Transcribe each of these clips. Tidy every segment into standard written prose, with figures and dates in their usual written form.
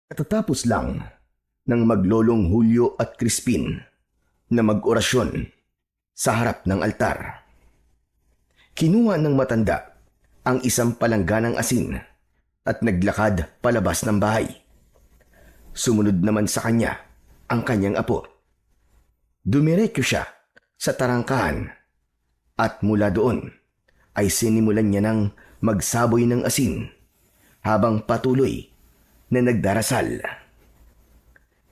Katatapos lang ng maglolong Julio at Crispin na mag-orasyon sa harap ng altar. Kinuha ng matanda ang isang palangganang asin at naglakad palabas ng bahay. Sumunod naman sa kanya ang kanyang apo. Dumiretso siya sa tarangkahan at mula doon ay sinimulan niya ng magsaboy ng asin habang patuloy na nagdarasal.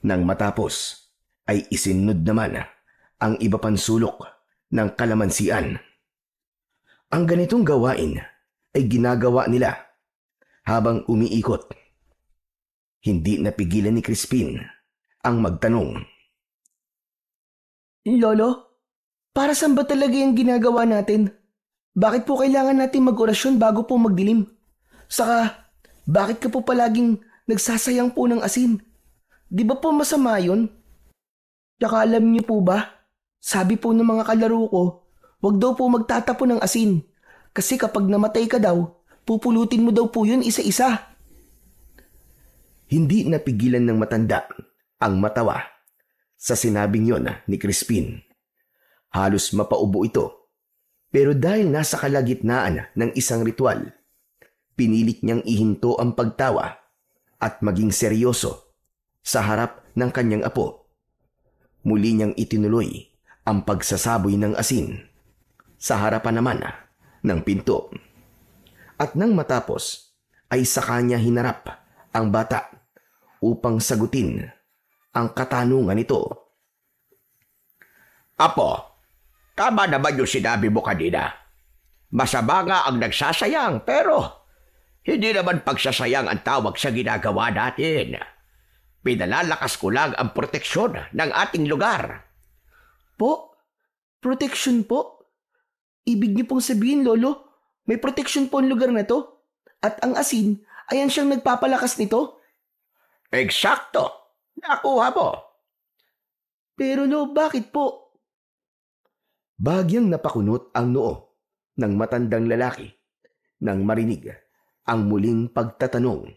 Nang matapos ay isinunod naman ang iba pang sulok ng kalamansian. Ang ganitong gawain ay ginagawa nila habang umiikot. Hindi napigilan ni Crispin ang magtanong. Lolo, para saan ba talaga yung ginagawa natin? Bakit po kailangan natin mag-orasyon bago po magdilim? Saka, bakit ka po palaging nagsasayang po ng asin? Di ba po masama yun? Tsaka alam niyo po ba, sabi po ng mga kalaro ko, wag daw po magtatapon ng asin. Kasi kapag namatay ka daw, pupulutin mo daw po yun isa-isa. Hindi napigilan ng matanda ang matawa sa sinabing yon ni Crispin. Halos mapaubo ito. Pero dahil nasa kalagitnaan ng isang ritual, pinilit niyang ihinto ang pagtawa at maging seryoso sa harap ng kanyang apo. Muli niyang itinuloy ang pagsasaboy ng asin sa harapan naman ng pinto. At nang matapos ay saka niya hinarap ang bata upang sagutin ang katanungan nito. Apo, tama naman yung sinabi mo kanina. Masama nga ang nagsasayang pero hindi naman pagsasayang ang tawag sa ginagawa natin. Pinalalakas ko lang ang proteksyon ng ating lugar. Po? Protection po? Ibig niyo pong sabihin, Lolo, may protection po ang lugar na to? At ang asin, ayan siyang nagpapalakas nito? Eksakto! Nakuha mo! Pero Lo, bakit po? Bagyang napakunot ang noo ng matandang lalaki nang marinig ang muling pagtatanong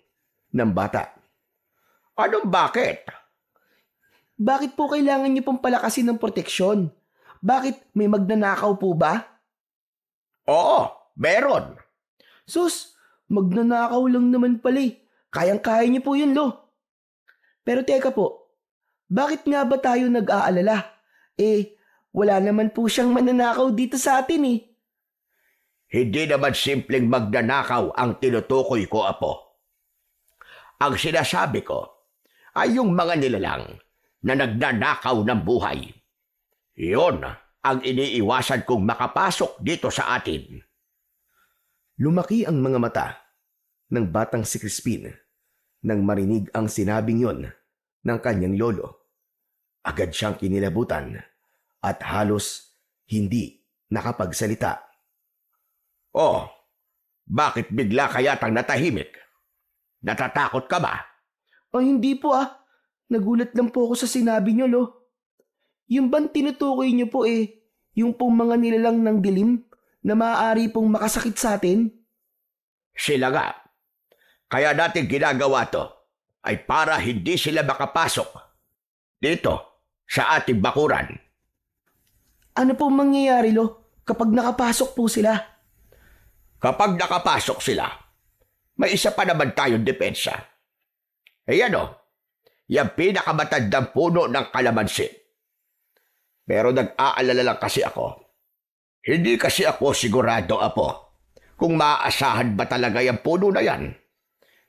ng bata. Anong bakit? Bakit po kailangan niyo pong palakasin ng proteksyon? Bakit may magnanakaw po ba? Oo, meron. Sus, magnanakaw lang naman pala eh. Kayang-kaya niyo po yun, Lo. Pero teka po, bakit nga ba tayo nag-aalala? Wala naman po siyang mananakaw dito sa atin eh. Hindi naman simpleng magnanakaw ang tinutukoy ko, Apo. Ang sinasabi ko ay yung mga nilalang na nagnanakaw ng buhay. Iyon ang iniiwasan kong makapasok dito sa atin. Lumaki ang mga mata ng batang si Crispin nang marinig ang sinabing yon ng kanyang lolo. Agad siyang kinilabutan at halos hindi nakapagsalita. Oh, bakit bigla kayatang natahimik? Natatakot ka ba? Hindi po ah. Nagulat lang po ako sa sinabi niyo, Lo. Yung bang tinutukoy niyo po yung pong mga nilalang ng dilim na maaari pong makasakit sa atin? Sila nga. Kaya natin ginagawa to ay para hindi sila makapasok dito sa ating bakuran. Ano pong mangyayari, Lo, kapag nakapasok po sila? Kapag nakapasok sila, may isa pa naman tayong depensa. Yung pinakamatandang puno ng kalamansi. Pero nag-aalala lang kasi ako. Hindi kasi ako sigurado, Apo, kung maaasahan ba talaga yung puno na yan.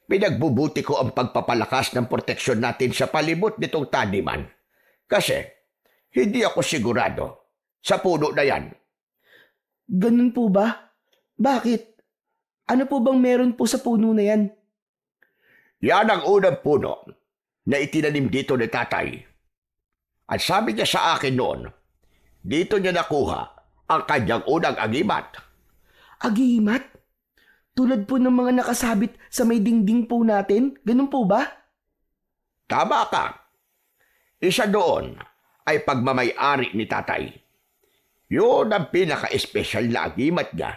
Pinagbubuti ko ang pagpapalakas ng proteksyon natin sa palibot nitong taniman. Kasi hindi ako sigurado sa puno na yan. Ganun po ba? Bakit? Ano po bang meron po sa puno na yan? Yan ang unang puno na itinanim dito ni tatay. At sabi niya sa akin noon, dito niya nakuha ang kanyang unang agimat. Agimat? Tulad po ng mga nakasabit sa may dingding po natin? Ganun po ba? Tama ka. Isa doon ay pagmamay-ari ni tatay. Yun ang pinaka-espesyal na agimat niya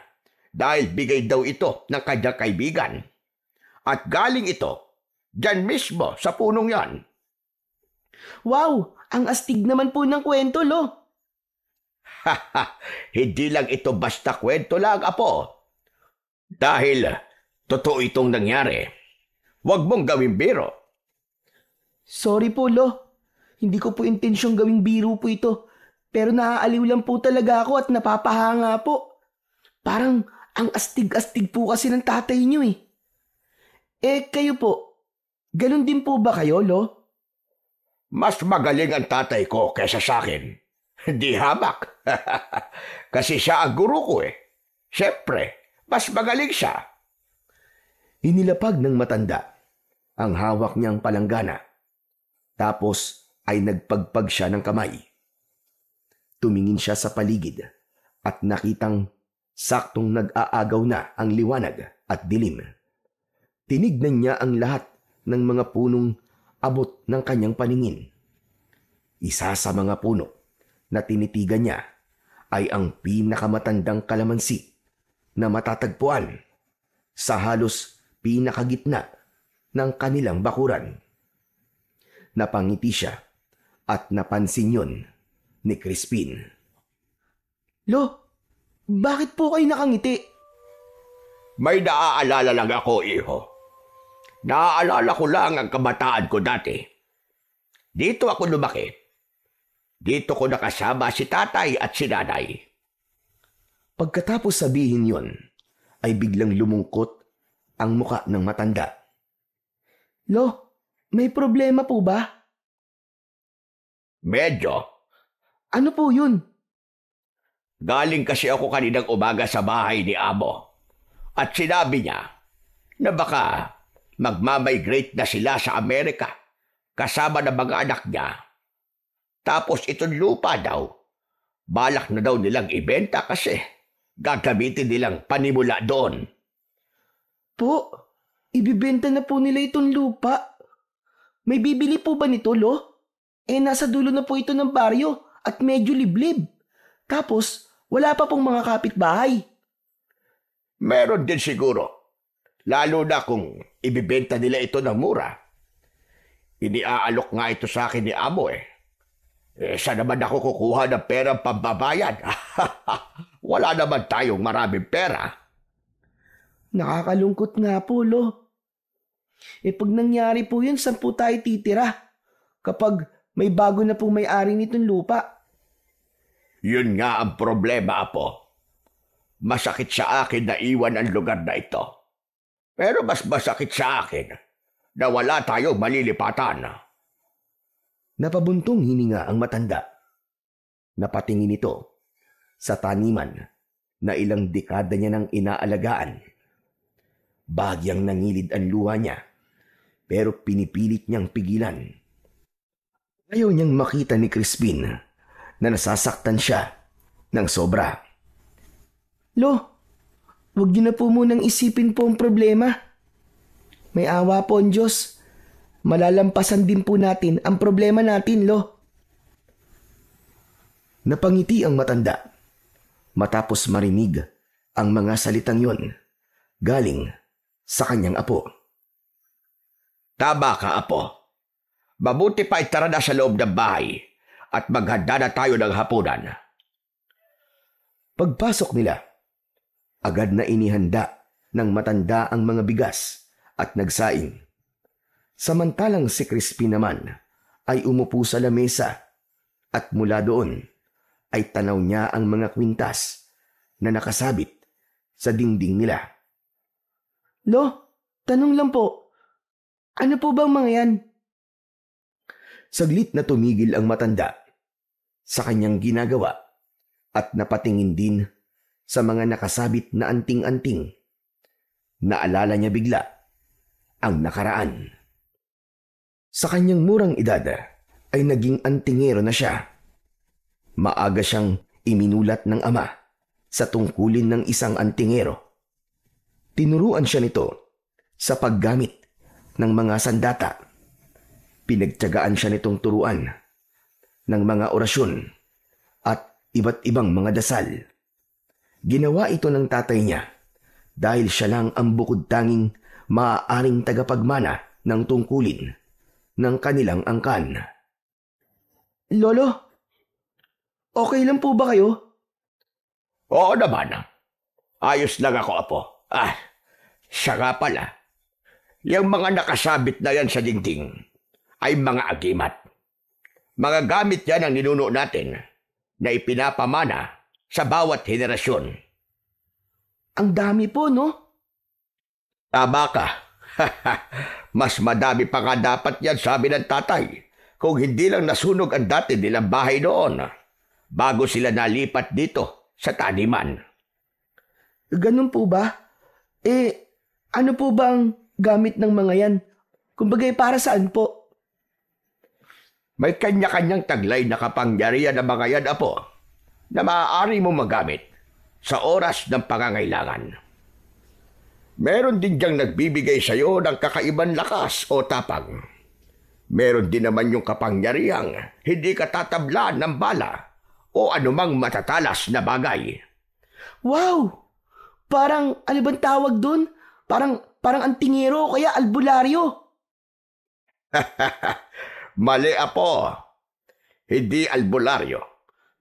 dahil bigay daw ito ng kanyang kaibigan. At galing ito Diyan mismo, sa punong yan. Wow, ang astig naman po ng kwento, Lo. Hindi lang ito basta kwento lang, Apo. Dahil totoo itong nangyari. Huwag mong gawing biro. Sorry po, Lo. Hindi ko po intensyong gawing biro po ito. Pero naaaliw lang po talaga ako at napapahanga po. Parang ang astig-astig po kasi ng tatay niyo eh. Kayo po, ganun din po ba kayo, Lo? Mas magaling ang tatay ko kaysa sa akin. Di hamak. Kasi siya ang guru ko eh. Siyempre, mas magaling siya. Inilapag ng matanda ang hawak niyang palanggana. Tapos ay nagpagpag siya ng kamay. Tumingin siya sa paligid at nakitang saktong nag-aagaw na ang liwanag at dilim. Tinignan niya ang lahat ng mga punong abot ng kanyang paningin. Isa sa mga puno na tinitigan niya ay ang pinakamatandang kalamansi na matatagpuan sa halos pinakagitna ng kanilang bakuran. Napangiti siya at napansin yun ni Crispin. Lo, bakit po kayo nakangiti? May naaalala lang ako, iho. Naaalala ko lang ang kabataan ko dati. Dito ako lumaki. Dito ko nakasama si tatay at si nanay. Pagkatapos sabihin yon, ay biglang lumungkot ang muka ng matanda. Lo, may problema po ba? Medyo. Ano po yun? Galing kasi ako kaninang umaga sa bahay ni Amo. At sinabi niya na baka magmamigrate na sila sa Amerika kasama ng mga anak niya. Tapos itong lupa daw, balak na daw nilang ibenta kasi gagamitin nilang panimula doon. Po, ibibenta na po nila itong lupa. May bibili po ba nito, Lo? Nasa dulo na po ito ng baryo at medyo liblib. Tapos, wala pa pong mga kapitbahay. Meron din siguro. Lalo na kung ibibenta nila ito ng mura. Iniaalok nga ito sa akin ni Amo eh. Saan naman ako kukuha ng perang pambabayad? Wala naman tayong maraming pera. Nakakalungkot nga po, Lo. Pag nangyari po yun, saan po tayo titira? Kapag may bago na pong may-ari nitong lupa. Yun nga ang problema, Apo. Masakit sa akin na iwan ang lugar na ito. Pero mas masakit sa akin na wala tayong malilipatan. Napabuntong hininga ang matanda. Napatingin ito sa taniman na ilang dekada niya nang inaalagaan. Bagyang nangilid ang luha niya, pero pinipilit niyang pigilan. Ayaw niyang makita ni Crispin na nasasaktan siya ng sobra. Lo, huwag niyo na po munang isipin po ang problema. May awa po ang Diyos. Malalampasan din po natin ang problema natin, Lo. Napangiti ang matanda matapos marinig ang mga salitang yon galing sa kanyang apo. Tama ka, Apo. Mabuti pa itara na sa loob ng bahay at maghanda na tayo ng hapunan. Pagpasok nila, agad na inihanda ng matanda ang mga bigas at nagsaing. Samantalang si Crispin naman ay umupo sa lamesa at mula doon ay tanaw niya ang mga kwintas na nakasabit sa dingding nila. Lo, tanong lang po. Ano po bang mga yan? Saglit na tumigil ang matanda sa kanyang ginagawa at napatingin din sa mga nakasabit na anting-anting. Naalala niya bigla ang nakaraan. Sa kanyang murang edad ay naging antingero na siya. Maaga siyang iminulat ng ama sa tungkulin ng isang antingero. Tinuruan siya nito sa paggamit ng mga sandata. Pinagtiyagaan siya nitong turuan ng mga orasyon at iba't ibang mga dasal. Ginawa ito ng tatay niya dahil siya lang ang bukod tanging maaaring tagapagmana ng tungkulin ng kanilang angkan. Lolo, okay lang po ba kayo? Oo naman. Ayos lang ako, apo. Siya nga pala. Yung mga nakasabit na yan sa dingding ay mga agimat. Mga gamit yan ang ninuno natin na ipinapamana sa bawat henerasyon. Ang dami po, no? Tama ka. Mas madami pa nga dapat yan, sabi ng tatay, kung hindi lang nasunog ang dati nilang bahay noon bago sila nalipat dito sa taniman. Ganun po ba? Ano po ba ang gamit ng mga yan? Kumbaga para saan po? May kanya-kanyang taglay na kapangyarihan ng mga yan, apo, na maaari mo magamit sa oras ng pangangailangan. Meron din diyang nagbibigay sa iyo ng kakaibang lakas o tapang. Meron din naman yung kapangyarihang hindi ka tatablan ng bala o anumang matatalas na bagay. Wow! Parang, ano bang tawag dun? Parang antingero o kaya albularyo. Mali, apo. Hindi albularyo.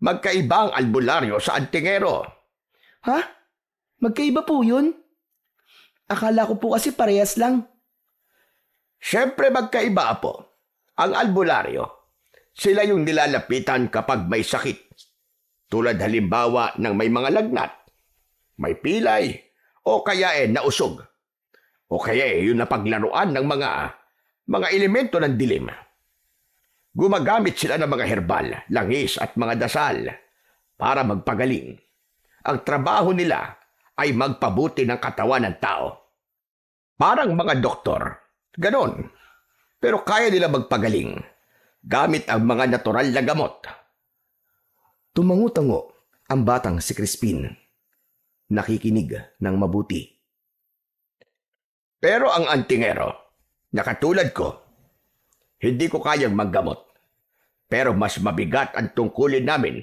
Magkaiba ang albularyo sa antingero. Ha? Magkaiba po yun? Akala ko po kasi parehas lang. Siyempre magkaiba, apo. Ang albularyo, sila yung nilalapitan kapag may sakit. Tulad halimbawa ng may mga lagnat, may pilay, o kaya nausog. O kaya yung napaglaruan ng mga elemento ng dilim. Gumagamit sila ng mga herbal, langis at mga dasal para magpagaling. Ang trabaho nila ay magpabuti ng katawan ng tao. Parang mga doktor, ganon. Pero kaya nila magpagaling gamit ang mga natural na gamot. Tumango-tango ang batang si Crispin. Nakikinig ng mabuti. Pero ang antingero, na katulad ko, hindi ko kayang maggamot. Pero mas mabigat ang tungkulin namin.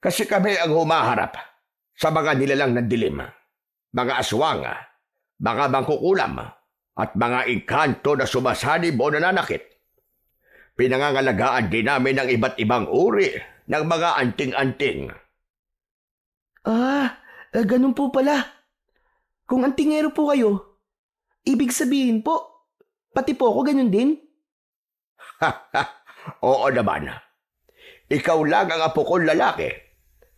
Kasi kami ang humaharap sa mga nilalang ng dilim, mga aswang, mga mangkukulam, at mga engkanto na sumasanib o nananakit. Pinangangalagaan din namin ng iba't ibang uri ng mga anting-anting. Ganun po pala. Kung antingero po kayo, ibig sabihin po, pati po ako ganun din? Oo naman. Ikaw lang ang apo kong lalaki,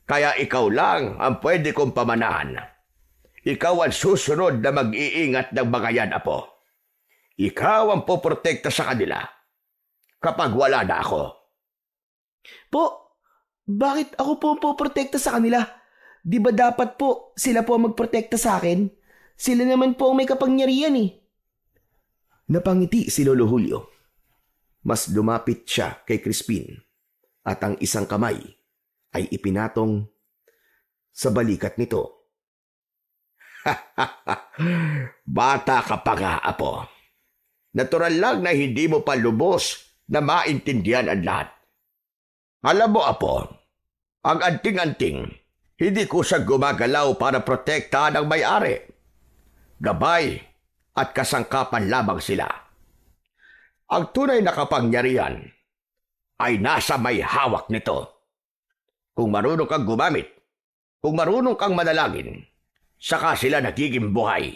kaya ikaw lang ang pwede kong pamanahan. Ikaw ang susunod na mag-iingat ng mga yan, apo. Ikaw ang poprotekta sa kanila kapag wala na ako. Po, bakit ako po ang poprotekta sa kanila? Di ba dapat po sila po ang magprotekta sa akin? Sila naman po ang may kapangyarihan eh. Napangiti si Lolo Julio. Mas lumapit siya kay Crispin at ang isang kamay ay ipinatong sa balikat nito. Bata ka pa nga, apo. Natural lang na hindi mo pa lubos na maintindihan ang lahat. Alam mo, apo, ang anting-anting, hindi ko siya gumagalaw para protektahan ang may-ari. Gabay at kasangkapan lamang sila. Ang tunay na kapangyarihan ay nasa may hawak nito. Kung marunong kang gumamit, kung marunong kang manalangin, saka sila nagiging buhay.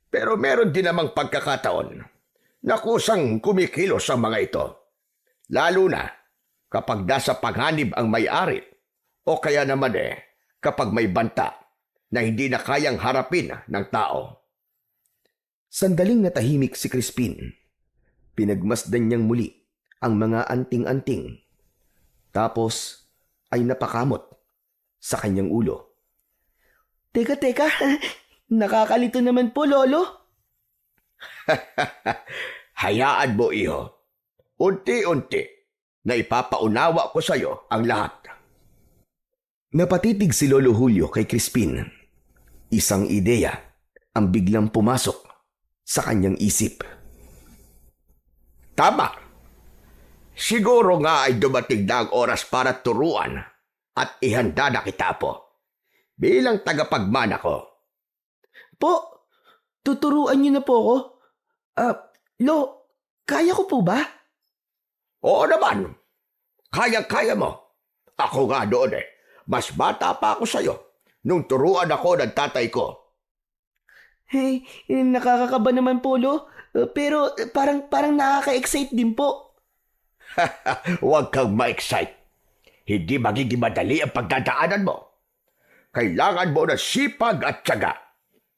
Pero meron din namang pagkakataon na kusang kumikilos ang mga ito. Lalo na kapag nasa panganib ang may-ari o kaya naman kapag may banta na hindi na kayang harapin ng tao. Sandaling natahimik si Crispin. Pinagmasdan niyang muli ang mga anting-anting. Tapos ay napakamot sa kanyang ulo. Teka, nakakalito naman po, Lolo. Hayaan mo, iho. Unti-unti na ipapaunawa ko sa iyo ang lahat. Napatitig si Lolo Julio kay Crispin. Isang ideya ang biglang pumasok sa kanyang isip. Tama. Siguro nga ay dumating na ang oras para turuan at ihanda na kita po. Bilang tagapagmana ko. Po, tuturuan niyo na po ako. Lo, kaya ko po ba? Oo naman, kaya-kaya mo. Ako nga doon eh. Mas bata pa ako sa'yo nung turuan ako ng tatay ko. Hey, nakakakaba naman po, Lo. Pero parang nakaka-excite din po. Huwag kang ma-excite. Hindi magiging madali ang pagdadaanan mo. Kailangan mo ng sipag at tiyaga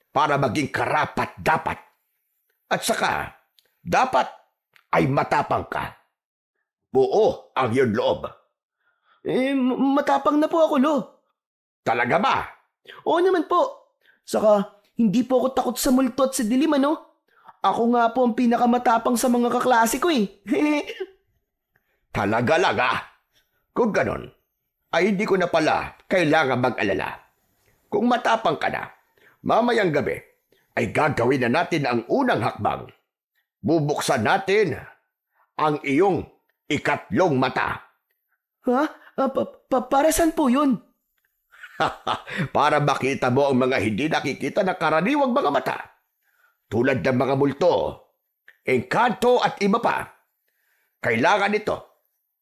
para maging karapat-dapat. At saka, dapat ay matapang ka. Buo ang iyong loob. Matapang na po ako, Lo. Talaga ba? Oo naman po. Saka, hindi po ako takot sa multo at sa dilim, ano? Ako nga po ang pinakamatapang sa mga kaklase ko eh. Talaga lang ah. Kung ganon, ay hindi ko na pala kailangan mag-alala. Kung matapang ka na, mamayang gabi ay gagawin na natin ang unang hakbang. Bubuksan natin ang iyong ikatlong mata. Ha? Para saan po yun? Para makita mo ang mga hindi nakikita ng karaniwang mga mata. Tulad ng mga multo, engkanto at iba pa. Kailangan ito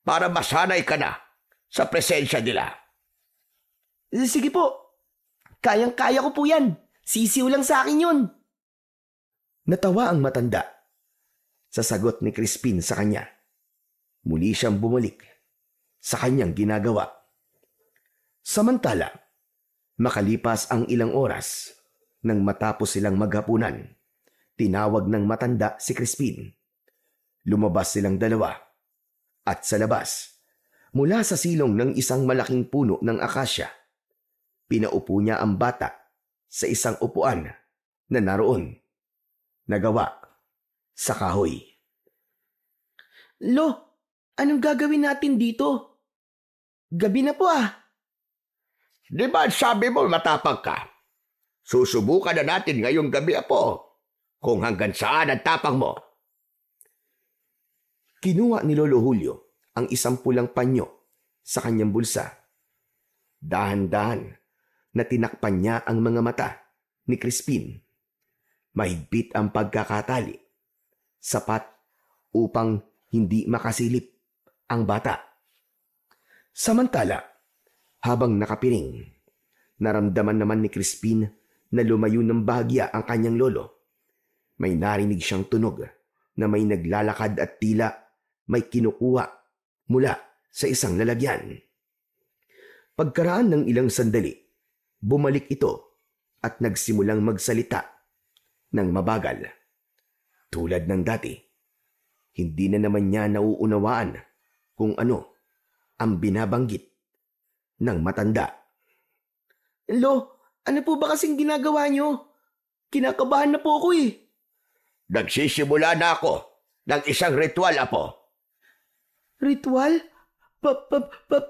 para masanay ka na sa presensya nila. Sige po. Kayang-kaya ko po yan. Sisiw lang sa akin yun. Natawa ang matanda sa sagot ni Crispin sa kanya. Muli siyang bumalik sa kanyang ginagawa. Samantala, makalipas ang ilang oras nang matapos silang maghapunan, tinawag ng matanda si Crispin. Lumabas silang dalawa at sa labas, mula sa silong ng isang malaking puno ng akasya, pinaupo niya ang bata sa isang upuan na naroon, nagawa sa kahoy. Lo, anong gagawin natin dito? Gabi na po ah. Di ba sabi mo matapang ka? Susubukan na natin ngayong gabi, apo, kung hanggang saan ang tapang mo. Kinuha ni Lolo Julio ang isang pulang panyo sa kanyang bulsa. Dahan-dahan na tinakpan niya ang mga mata ni Crispin. Mahigpit ang pagkakatali, sapat upang hindi makasilip ang bata. Samantala, habang nakapiring, naramdaman naman ni Crispin na lumayo ng bahagya ang kanyang lolo. May narinig siyang tunog na may naglalakad at tila may kinukuha mula sa isang lalagyan. Pagkaraan ng ilang sandali, bumalik ito at nagsimulang magsalita ng mabagal. Tulad ng dati, hindi na naman niya nauunawaan kung ano ang binabanggit ng matanda. Lo, ano po ba kasing ginagawa niyo? Kinakabahan na po ako eh. Nagsisimula na ako ng isang ritual, apo. Ritual?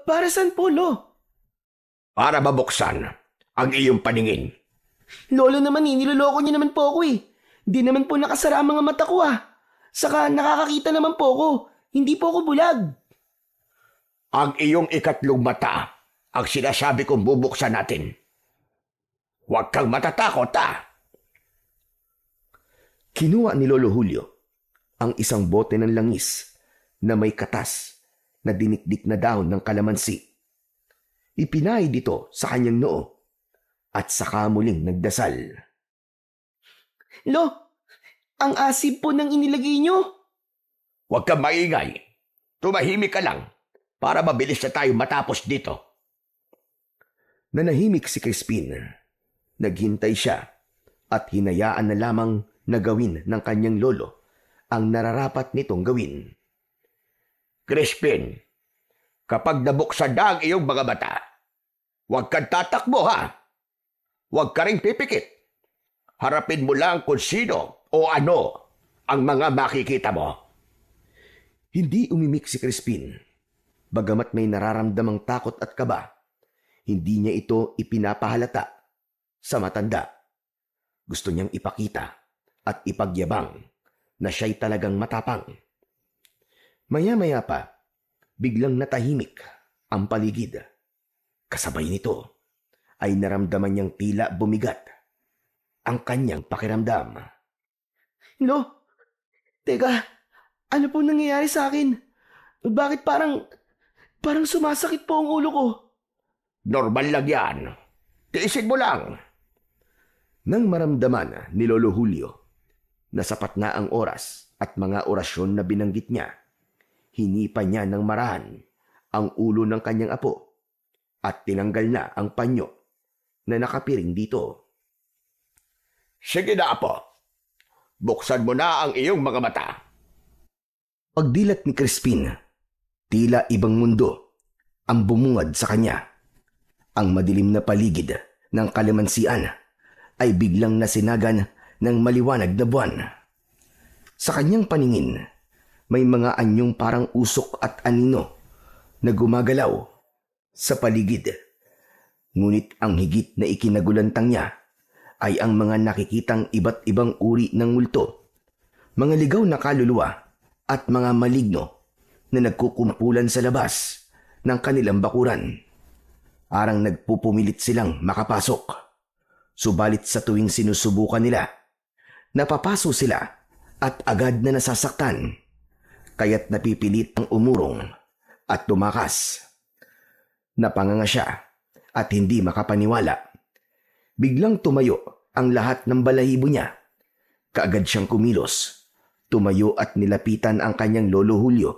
Para saan po, Lo? Para mabuksan ang iyong paningin. Lolo naman eh, niloloko niyo naman po ako eh. Hindi naman po nakasara ang mga mata ko ah. Saka nakakakita naman po ako. Hindi po ako bulag. Ang iyong ikatlong mata ang sinasabi kong bubuksan natin. Huwag kang matatakot, ah. Kinuha ni Lolo Julio ang isang bote ng langis na may katas na dinikdik na dahon ng kalamansi. Ipinahid dito sa kanyang noo at saka muling nagdasal. Lo, ang asib po ng inilagay niyo. Huwag kang maingay. Tumahimik ka lang para mabilis na tayo matapos dito. Nanahimik si Crispin. Naghintay siya at hinayaan na lamang na gawin ng kanyang lolo ang nararapat nitong gawin. Crispin, kapag nabuksan na ang iyong mga mata, huwag kang tatakbo, ha? Huwag ka rin pipikit. Harapin mo lang kung sino o ano ang mga makikita mo. Hindi umimik si Crispin. Bagamat may nararamdamang takot at kaba, hindi niya ito ipinapahalata sa matanda. Gusto niyang ipakita at ipagyabang na siya'y talagang matapang. Maya-maya pa, biglang natahimik ang paligid. Kasabay nito ay naramdaman niyang tila bumigat ang kanyang pakiramdam. Lo, Teka, ano po nangyayari sa akin? Bakit parang sumasakit po ang ulo ko? Normal lang yan. Tiisin mo lang. Nang maramdaman ni Lolo Julio na sapat na ang oras at mga orasyon na binanggit niya, hinipa niya ng marahan ang ulo ng kanyang apo at tinanggal na ang panyo na nakapiring dito. Sige na, Apo. Buksan mo na ang iyong mga mata. Pagdilat ni Crispin, tila ibang mundo ang bumungad sa kanya. Ang madilim na paligid ng kalamansian ay biglang nasinagan ng maliwanag na buwan. Sa kanyang paningin, may mga anyong parang usok at anino na gumagalaw sa paligid. Ngunit ang higit na ikinagulantang niya ay ang mga nakikitang iba't ibang uri ng multo, mga ligaw na kaluluwa at mga maligno na nagkukumpulan sa labas ng kanilang bakuran. Parang nagpupumilit silang makapasok. Subalit sa tuwing sinusubukan nila, napapaso sila at agad na nasasaktan, kaya't napipilit ang umurong at tumakas. Napanganga siya at hindi makapaniwala. Biglang tumayo ang lahat ng balahibo niya. Kaagad siyang kumilos, tumayo at nilapitan ang kanyang Lolo Julio.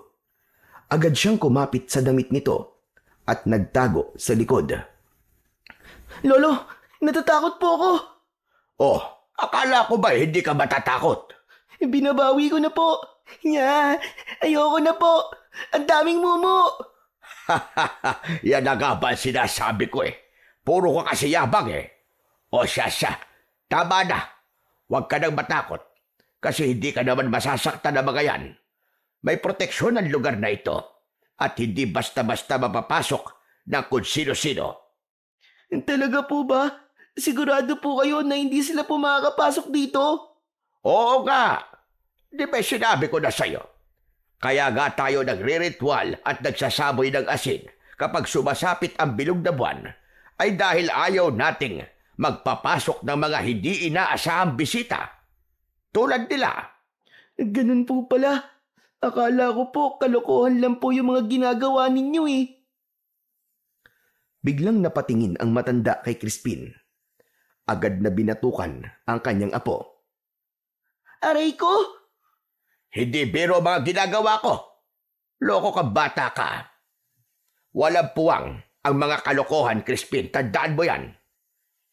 Agad siyang kumapit sa damit nito at nagtago sa likod. Lolo, natatakot po ako. Oh, akala ko ba hindi ka matatakot? Binabawi ko na po. Ayoko na po. Ang daming mumu. Yan na nga ba sinasabi ko eh. Puro ka kasi yabang eh. O siya, tama na. Huwag ka nang matakot. Kasi hindi ka naman masasaktan na mga yan. May proteksyon ang lugar na ito. At hindi basta-basta mapapasok ng kung sino-sino. Talaga po ba? Sigurado po kayo na hindi sila po makakapasok dito? Oo nga. Di ba sinabi ko na sa'yo? Kaya nga tayo nagre-ritual at nagsasaboy ng asin kapag sumasapit ang bilog na buwan ay dahil ayaw nating magpapasok ng mga hindi inaasahang bisita. Tulad nila. Ganun po pala. Akala ko po kalokohan lang po yung mga ginagawa ninyo eh. Biglang napatingin ang matanda kay Crispin. Agad na binatukan ang kanyang apo. Aray ko! Hindi biro mga ginagawa ko. Loko ka bata ka. Walang puwang ang mga kalokohan, Crispin. Tandaan mo yan.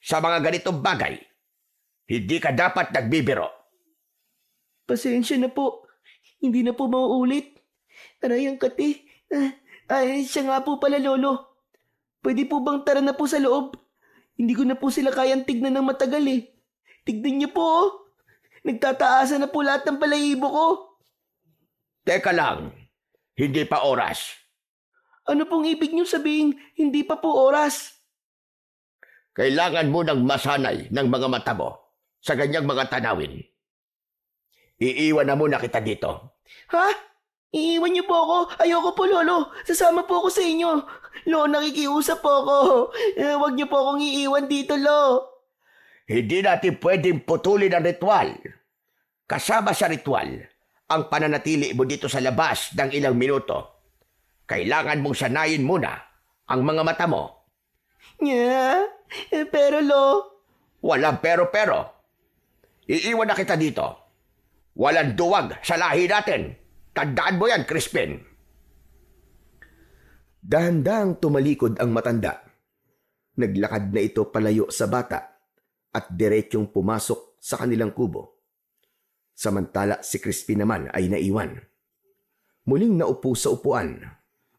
Sa mga ganitong bagay, hindi ka dapat nagbibiro. Pasensya na po. Hindi na po mauulit. Aray ang kati. Siya nga po pala, Lolo. Pwede po bang tara na po sa loob? Hindi ko na po sila kayang tignan ng matagal eh. Tignan niyo po oh. Nagtataasan na po lahat ng balahibo ko. Teka lang, hindi pa oras. Ano pong ibig niyo sabihin, hindi pa po oras? Kailangan mo ng masanay ng mga mata mo sa ganyang mga tanawin. Iiwan na muna kita dito. Ha? Iiwan niyo po ako? Ayoko po, Lolo. Sasama po ako sa inyo. Lo, nakikiusap po ako. Huwag niyo po akong iiwan dito, Lo. Hindi natin pwedeng putulin ang ritual. Kasama sa ritual, ang pananatili mo dito sa labas ng ilang minuto. Kailangan mong sanayin muna ang mga mata mo. Pero, Lo. Walang pero-pero. Iiwan na kita dito. Walang duwag sa lahi natin. Tandaan mo yan, Crispin. Dahan-dahang tumalikod ang matanda. Naglakad na ito palayo sa bata at diretsyong pumasok sa kanilang kubo. Samantala si Crispin naman ay naiwan. Muling naupo sa upuan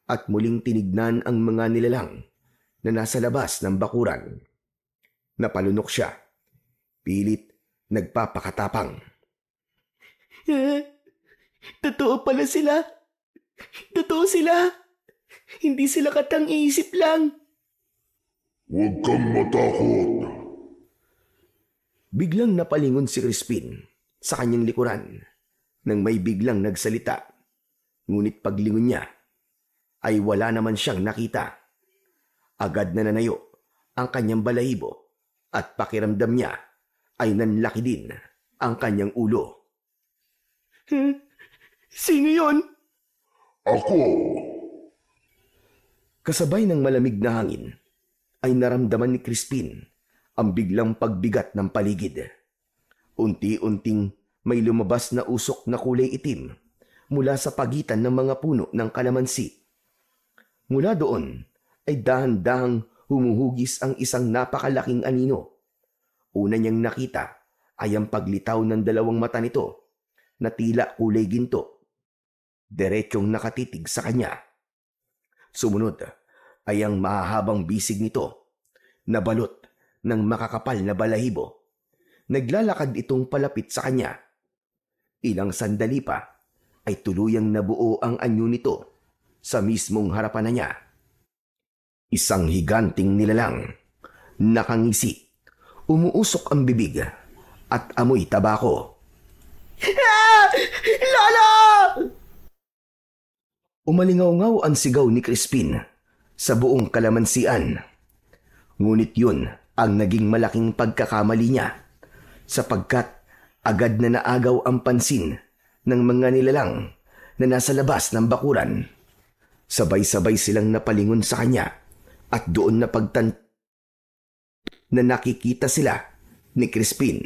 at muling tinignan ang mga nilalang na nasa labas ng bakuran. Napalunok siya. Pilit nagpapakatapang. Totoo pala sila. Totoo sila. Hindi sila katang-isip lang. Huwag kang matakot. Biglang napalingon si Crispin sa kanyang likuran nang may biglang nagsalita. Ngunit paglingon niya ay wala naman siyang nakita. Agad na nanayo ang kanyang balahibo at pakiramdam niya ay nanlaki din ang kanyang ulo. Sino yon? Ako. Kasabay ng malamig na hangin, ay naramdaman ni Crispin ang biglang pagbigat ng paligid. Unti-unting may lumabas na usok na kulay itim mula sa pagitan ng mga puno ng kalamansi. Mula doon ay dahan-dahang humuhugis ang isang napakalaking anino. Una niyang nakita ay ang paglitaw ng dalawang mata nito na tila kulay ginto. Diretsyong nakatitig sa kanya. Sumunod ay ang mahahabang bisig nito na balot ng makakapal na balahibo. Naglalakad itong palapit sa kanya. Ilang sandali pa ay tuluyang nabuo ang anyo nito sa mismong harapan na niya. Isang higanting nilalang, nakangisi, umuusok ang bibig at amoy tabako. Lolo! Umalingaw-ngaw ang sigaw ni Crispin sa buong kalamansian. Ngunit yun ang naging malaking pagkakamali niya sapagkat agad na naagaw ang pansin ng mga nilalang na nasa labas ng bakuran. Sabay-sabay silang napalingon sa kanya at doon na na nakikita sila ni Crispin.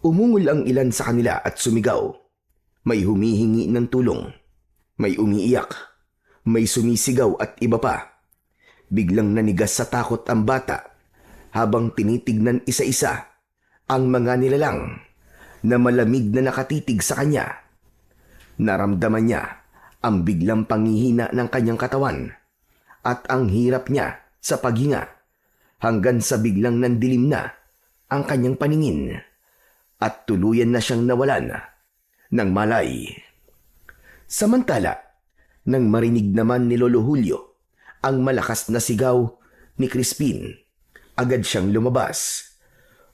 Umungol ang ilan sa kanila at sumigaw. May humihingi ng tulong, may umiiyak, may sumisigaw at iba pa. Biglang nanigas sa takot ang bata habang tinitignan isa-isa ang mga nilalang na malamig na nakatitig sa kanya. Naramdaman niya ang biglang panghihina ng kanyang katawan at ang hirap niya sa paghinga hanggang sa biglang nandilim na ang kanyang paningin at tuluyan na siyang nawalan ng malay. Samantala, nang marinig naman ni Lolo Julio ang malakas na sigaw ni Crispin, agad siyang lumabas.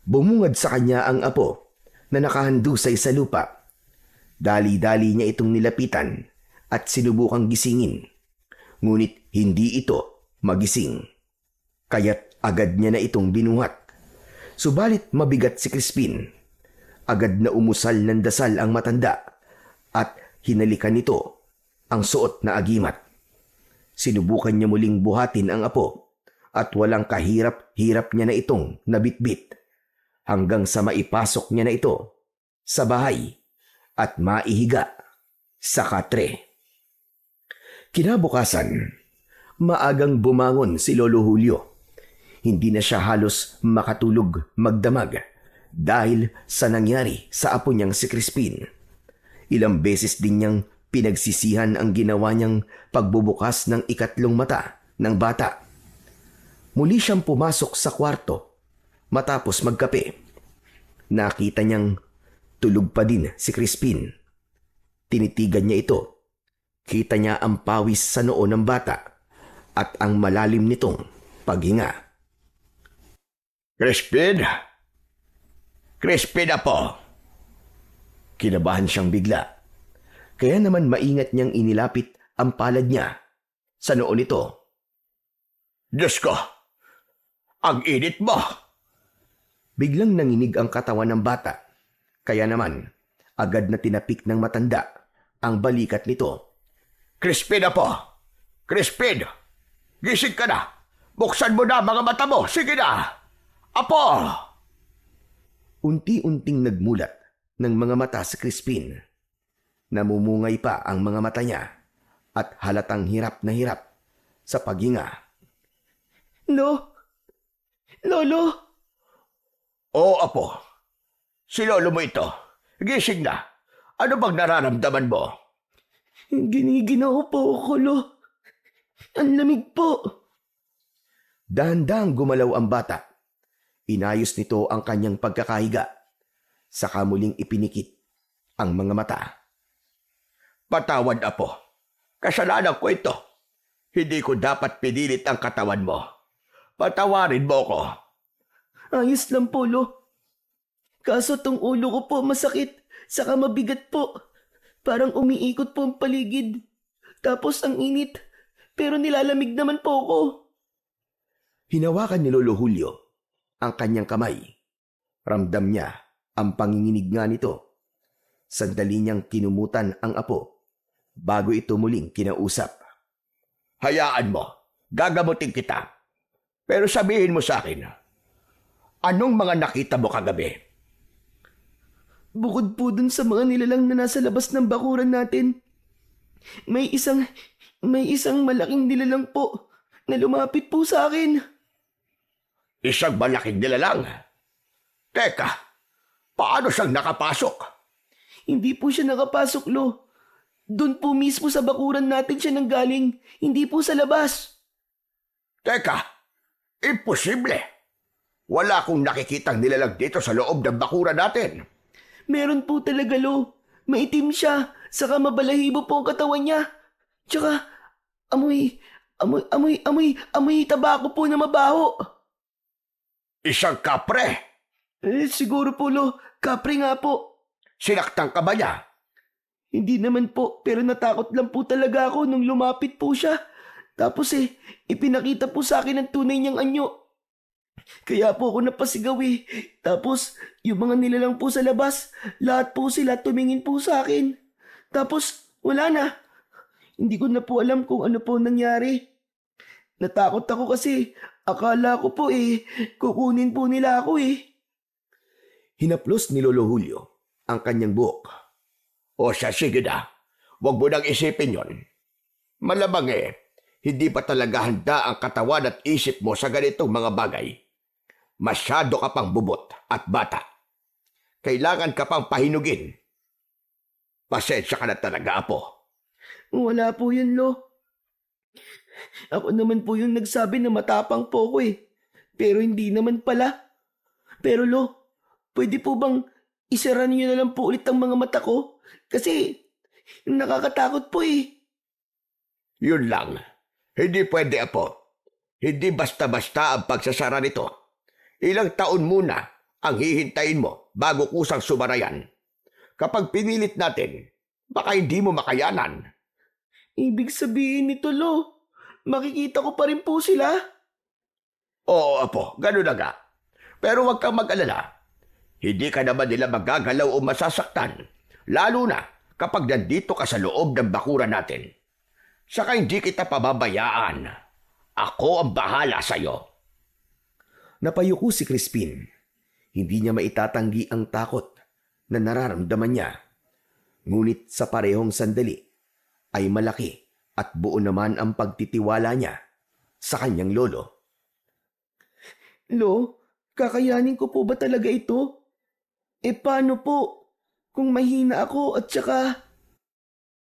Bumungad sa kanya ang apo na nakahandusay sa lupa. Dali-dali niya itong nilapitan at sinubukang gisingin. Ngunit hindi ito magising. Kaya't agad niya na itong binuhat. Subalit mabigat si Crispin. Agad na umusal ng dasal ang matanda at hinalikan nito ang suot na agimat. Sinubukan niya muling buhatin ang apo at walang kahirap-hirap niya na itong nabitbit hanggang sa maipasok niya na ito sa bahay at maihiga sa katre. Kinabukasan, maagang bumangon si Lolo Julio. Hindi na siya halos makatulog magdamag dahil sa nangyari sa apo niyang si Crispin. Ilang beses din niyang pinagsisihan ang ginawa niyang pagbubukas ng ikatlong mata ng bata. Muli siyang pumasok sa kwarto matapos magkape. Nakita niyang tulog pa din si Crispin. Tinitigan niya ito. Kita niya ang pawis sa noo ng bata at ang malalim nitong paghinga. Crispin? Crispin apo! Kinabahan siyang bigla. Kaya naman maingat niyang inilapit ang palad niya sa noo nito. Diyos ko! Ang init mo! Biglang nanginig ang katawan ng bata. Kaya naman, agad na tinapik ng matanda ang balikat nito. Crispin apo! Crispin! Gising ka na! Buksan mo na mga mata mo! Sige na! Apo! Unti-unting nagmulat ng mga mata si Crispin. Namumungay pa ang mga mata niya at halatang hirap na hirap sa paghinga. Lolo? Oo, apo. Si lolo mo ito. Gising na. Ano bang nararamdaman mo? Giniginaw po ako, Lo. Ang lamig po. Dahan-dahang gumalaw ang bata. Inayos nito ang kanyang pagkakahiga. Saka muling ipinikit ang mga mata. Patawad, apo. Kasalanan ko ito. Hindi ko dapat pinilit ang katawan mo. Patawarin mo ko. Ayos lang po, Lo. Kaso tong ulo ko po masakit, saka mabigat po. Parang umiikot po ang paligid. Tapos ang init, pero nilalamig naman po ako. Hinawakan ni Lolo Julio ang kanyang kamay. Ramdam niya ang panginginig nga nito. Sandali niyang kinumutan ang apo bago ito muling kinausap. Hayaan mo, gagamutin kita. Pero sabihin mo sa akin, anong mga nakita mo kagabi? Bukod po dun sa mga nilalang na nasa labas ng bakuran natin, may isang malaking nilalang po na lumapit po sa akin. Isang malaking nilalang? Teka, paano siyang nakapasok? Hindi po siya nakapasok, Lo. Doon po mismo sa bakuran natin siya nanggaling, hindi po sa labas. Teka, imposible. Wala akong nakikitang nilalang dito sa loob ng bakuran natin. Meron po talaga, Lo. Maitim siya, saka mabalahibo po ang katawan niya. Tsaka, amoy tabako po na mabaho. Isang kapre. Siguro po, Lo. Kapre nga po. Sinaktan ka ba niya? Hindi naman po, pero natakot lang po talaga ako nung lumapit po siya. Tapos ipinakita po sa akin ang tunay niyang anyo. Kaya po ako napasigaw eh. Tapos, yung mga nilalang po sa labas, lahat po sila tumingin po sa akin. Tapos, wala na. Hindi ko na po alam kung ano po nangyari. Natakot ako kasi akala ko po kukunin po nila ako eh. Hinaplos ni Lolo Julio ang kanyang buhok. O siya, sige na. Huwag mo nang isipin yon. Malamang hindi pa talaga handa ang katawan at isip mo sa ganitong mga bagay. Masyado ka pang bubot at bata. Kailangan ka pang pahinugin. Pasensya ka na talaga, Apo. Wala po yun, Lo. Ako naman po yung nagsabi na matapang po ko Pero hindi naman pala. Pero Lo, pwede po bang isara niyo na lang po ulit ang mga mata ko? Kasi nakakatakot po Yun lang. Hindi pwede, Apo. Hindi basta-basta ang pagsasara nito. Ilang taon muna ang hihintayin mo bago kusang sumarayan. Kapag pinilit natin, baka hindi mo makayanan. Ibig sabihin nito, Lo, makikita ko pa rin po sila? Oo, Apo, gano'n na nga. Pero huwag kang mag-alala. Hindi ka naman nila magagalaw o masasaktan, lalo na kapag nandito ka sa loob ng bakuran natin. Saka hindi kita pababayaan. Ako ang bahala sa'yo. Napayuko si Crispin. Hindi niya maitatanggi ang takot na nararamdaman niya. Ngunit sa parehong sandali ay malaki at buo naman ang pagtitiwala niya sa kanyang lolo. Lo, kakayanin ko po ba talaga ito? Paano po kung mahina ako at saka...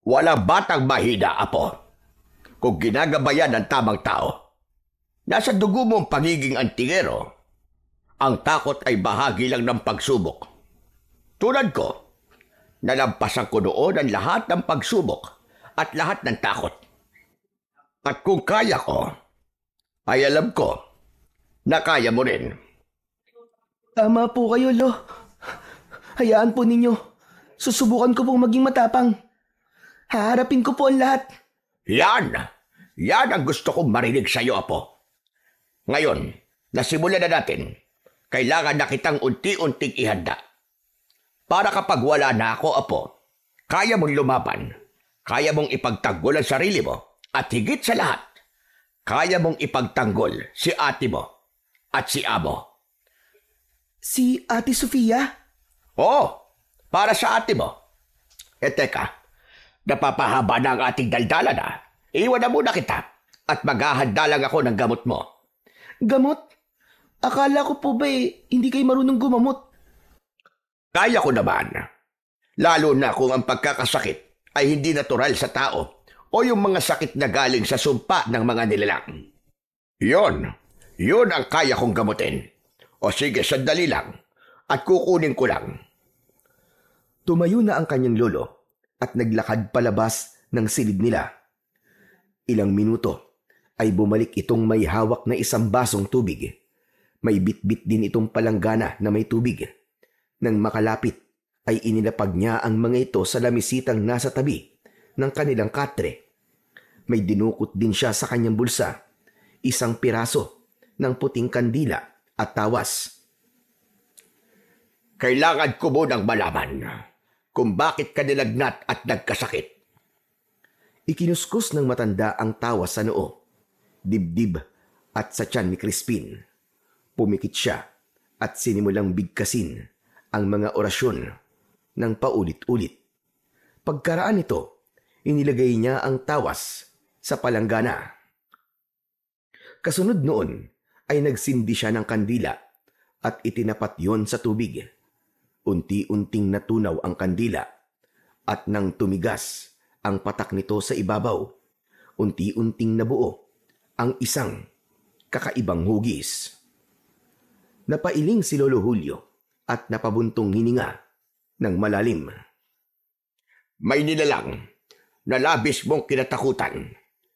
Walang batang mahina, Apo. Kung ginagabayan ng tamang tao, nasa dugo mo ang pagiging antingero. Ang takot ay bahagi lang ng pagsubok. Tulad ko, nalampasan ko noon ang lahat ng pagsubok at lahat ng takot. At kung kaya ko, ay alam ko na kaya mo rin. Tama po kayo, Lo. Hayaan po ninyo. Susubukan ko pong maging matapang. Haharapin ko po ang lahat. Yan! Yan ang gusto kong marinig sa iyo, Apo. Ngayon, nasimulan na natin. Kailangan na kitang unti-unting ihanda. Para kapag wala na ako, Apo, kaya mong lumaban. Kaya mong ipagtanggol ang sarili mo. At higit sa lahat, kaya mong ipagtanggol si ate mo at si amo. Si Ate Sofia? Oo, para sa ate mo. Teka, napapahaba na ang ating daldalan na. Iwan na muna kita at maghahanda lang ako ng gamot mo. Gamot? Akala ko po ba hindi kayo marunong gumamot? Kaya ko naman. Lalo na kung ang pagkakasakit ay hindi natural sa tao o yung mga sakit na galing sa sumpa ng mga nilalang. Yun ang kaya kong gamutin. O sige, sandali lang at kukunin ko lang. Tumayo na ang kanyang lolo at naglakad palabas ng silid nila. Ilang minuto ay bumalik itong may hawak na isang basong tubig. May bitbit din itong palanggana na may tubig. Nang makalapit ay inilapag niya ang mga ito sa lamisitang nasa tabi ng kanilang katre. May dinukot din siya sa kanyang bulsa, isang piraso ng puting kandila at tawas. Kailangan ko munang malaman kung bakit ka nilagnat at nagkasakit. Ikinuskus ng matanda ang tawa sa noo, dibdib at sa tiyan ni Crispin. Pumikit siya at sinimulang bigkasin ang mga orasyon ng paulit-ulit. Pagkaraan nito, inilagay niya ang tawas sa palanggana. Kasunod noon ay nagsindi siya ng kandila at itinapat yon sa tubig. Unti-unting natunaw ang kandila at nang tumigas ang patak nito sa ibabaw, unti-unting nabuo ang isang kakaibang hugis. Napailing si Lolo Julio at napabuntong hininga ng malalim. May nilalang na labis mong kinatakutan,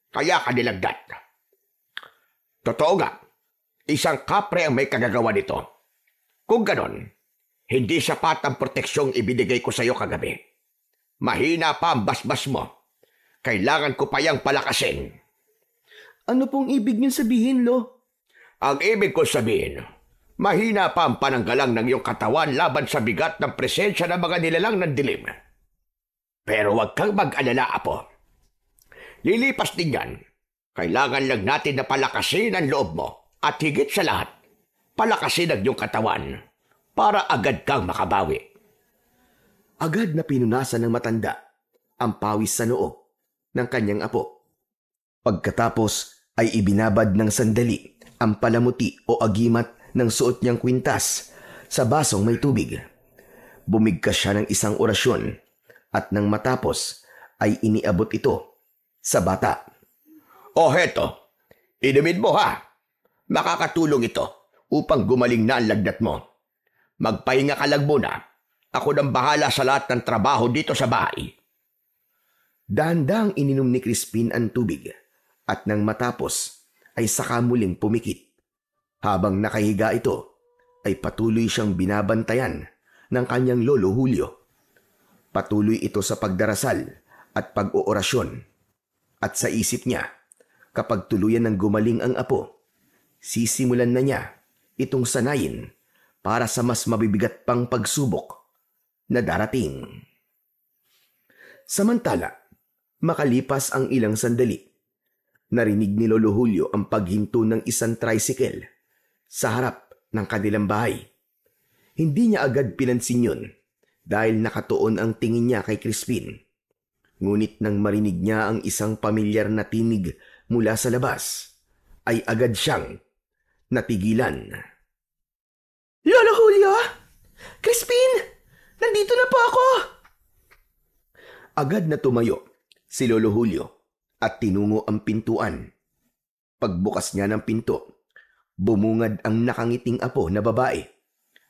kaya ka nilagnat. Totoo nga, isang kapre ang may kagagawa nito. Kung ganon, hindi sapat ang proteksyong ibinigay ko sa iyo kagabi. Mahina pa ang basbas mo. Kailangan ko pa yang palakasin. Ano pong ibig niyong sabihin, Lo? Ang ibig ko sabihin, mahina pa ang pananggalang ng iyong katawan laban sa bigat ng presensya ng mga nilalang ng dilim. Pero huwag kang mag-alala, Apo. Lilipas din yan. Kailangan lang natin na palakasin ang loob mo at higit sa lahat, palakasin ang iyong katawan para agad kang makabawi. Agad na pinunasan ng matanda ang pawis sa noo ng kanyang apo. Pagkatapos ay ibinabad ng sandali ang palamuti o agimat ng suot niyang kwintas sa basong may tubig. Bumigkas siya ng isang orasyon at nang matapos ay iniabot ito sa bata. O heto, inumin mo ha. Makakatulong ito upang gumaling na ang lagnat mo. Magpahinga ka lang muna. Ako nang bahala sa lahat ng trabaho dito sa bahay. Dahan-dahang ininom ni Crispin ang tubig at nang matapos ay saka muling pumikit. Habang nakahiga ito ay patuloy siyang binabantayan ng kanyang lolo Julio. Patuloy ito sa pagdarasal at pag-oorasyon. At sa isip niya, kapag tuluyan ng gumaling ang apo, sisimulan na niya itong sanayin para sa mas mabibigat pang pagsubok na darating. Samantala, makalipas ang ilang sandali, narinig ni Lolo Julio ang paghinto ng isang tricycle sa harap ng kanilang bahay. Hindi niya agad pinansin yun dahil nakatuon ang tingin niya kay Crispin. Ngunit nang marinig niya ang isang pamilyar na tinig mula sa labas, ay agad siyang natigilan. Lolo Julio? Crispin! Nandito na po ako! Agad na tumayo si Lolo Julio at tinungo ang pintuan. Pagbukas niya ng pinto, bumungad ang nakangiting apo na babae.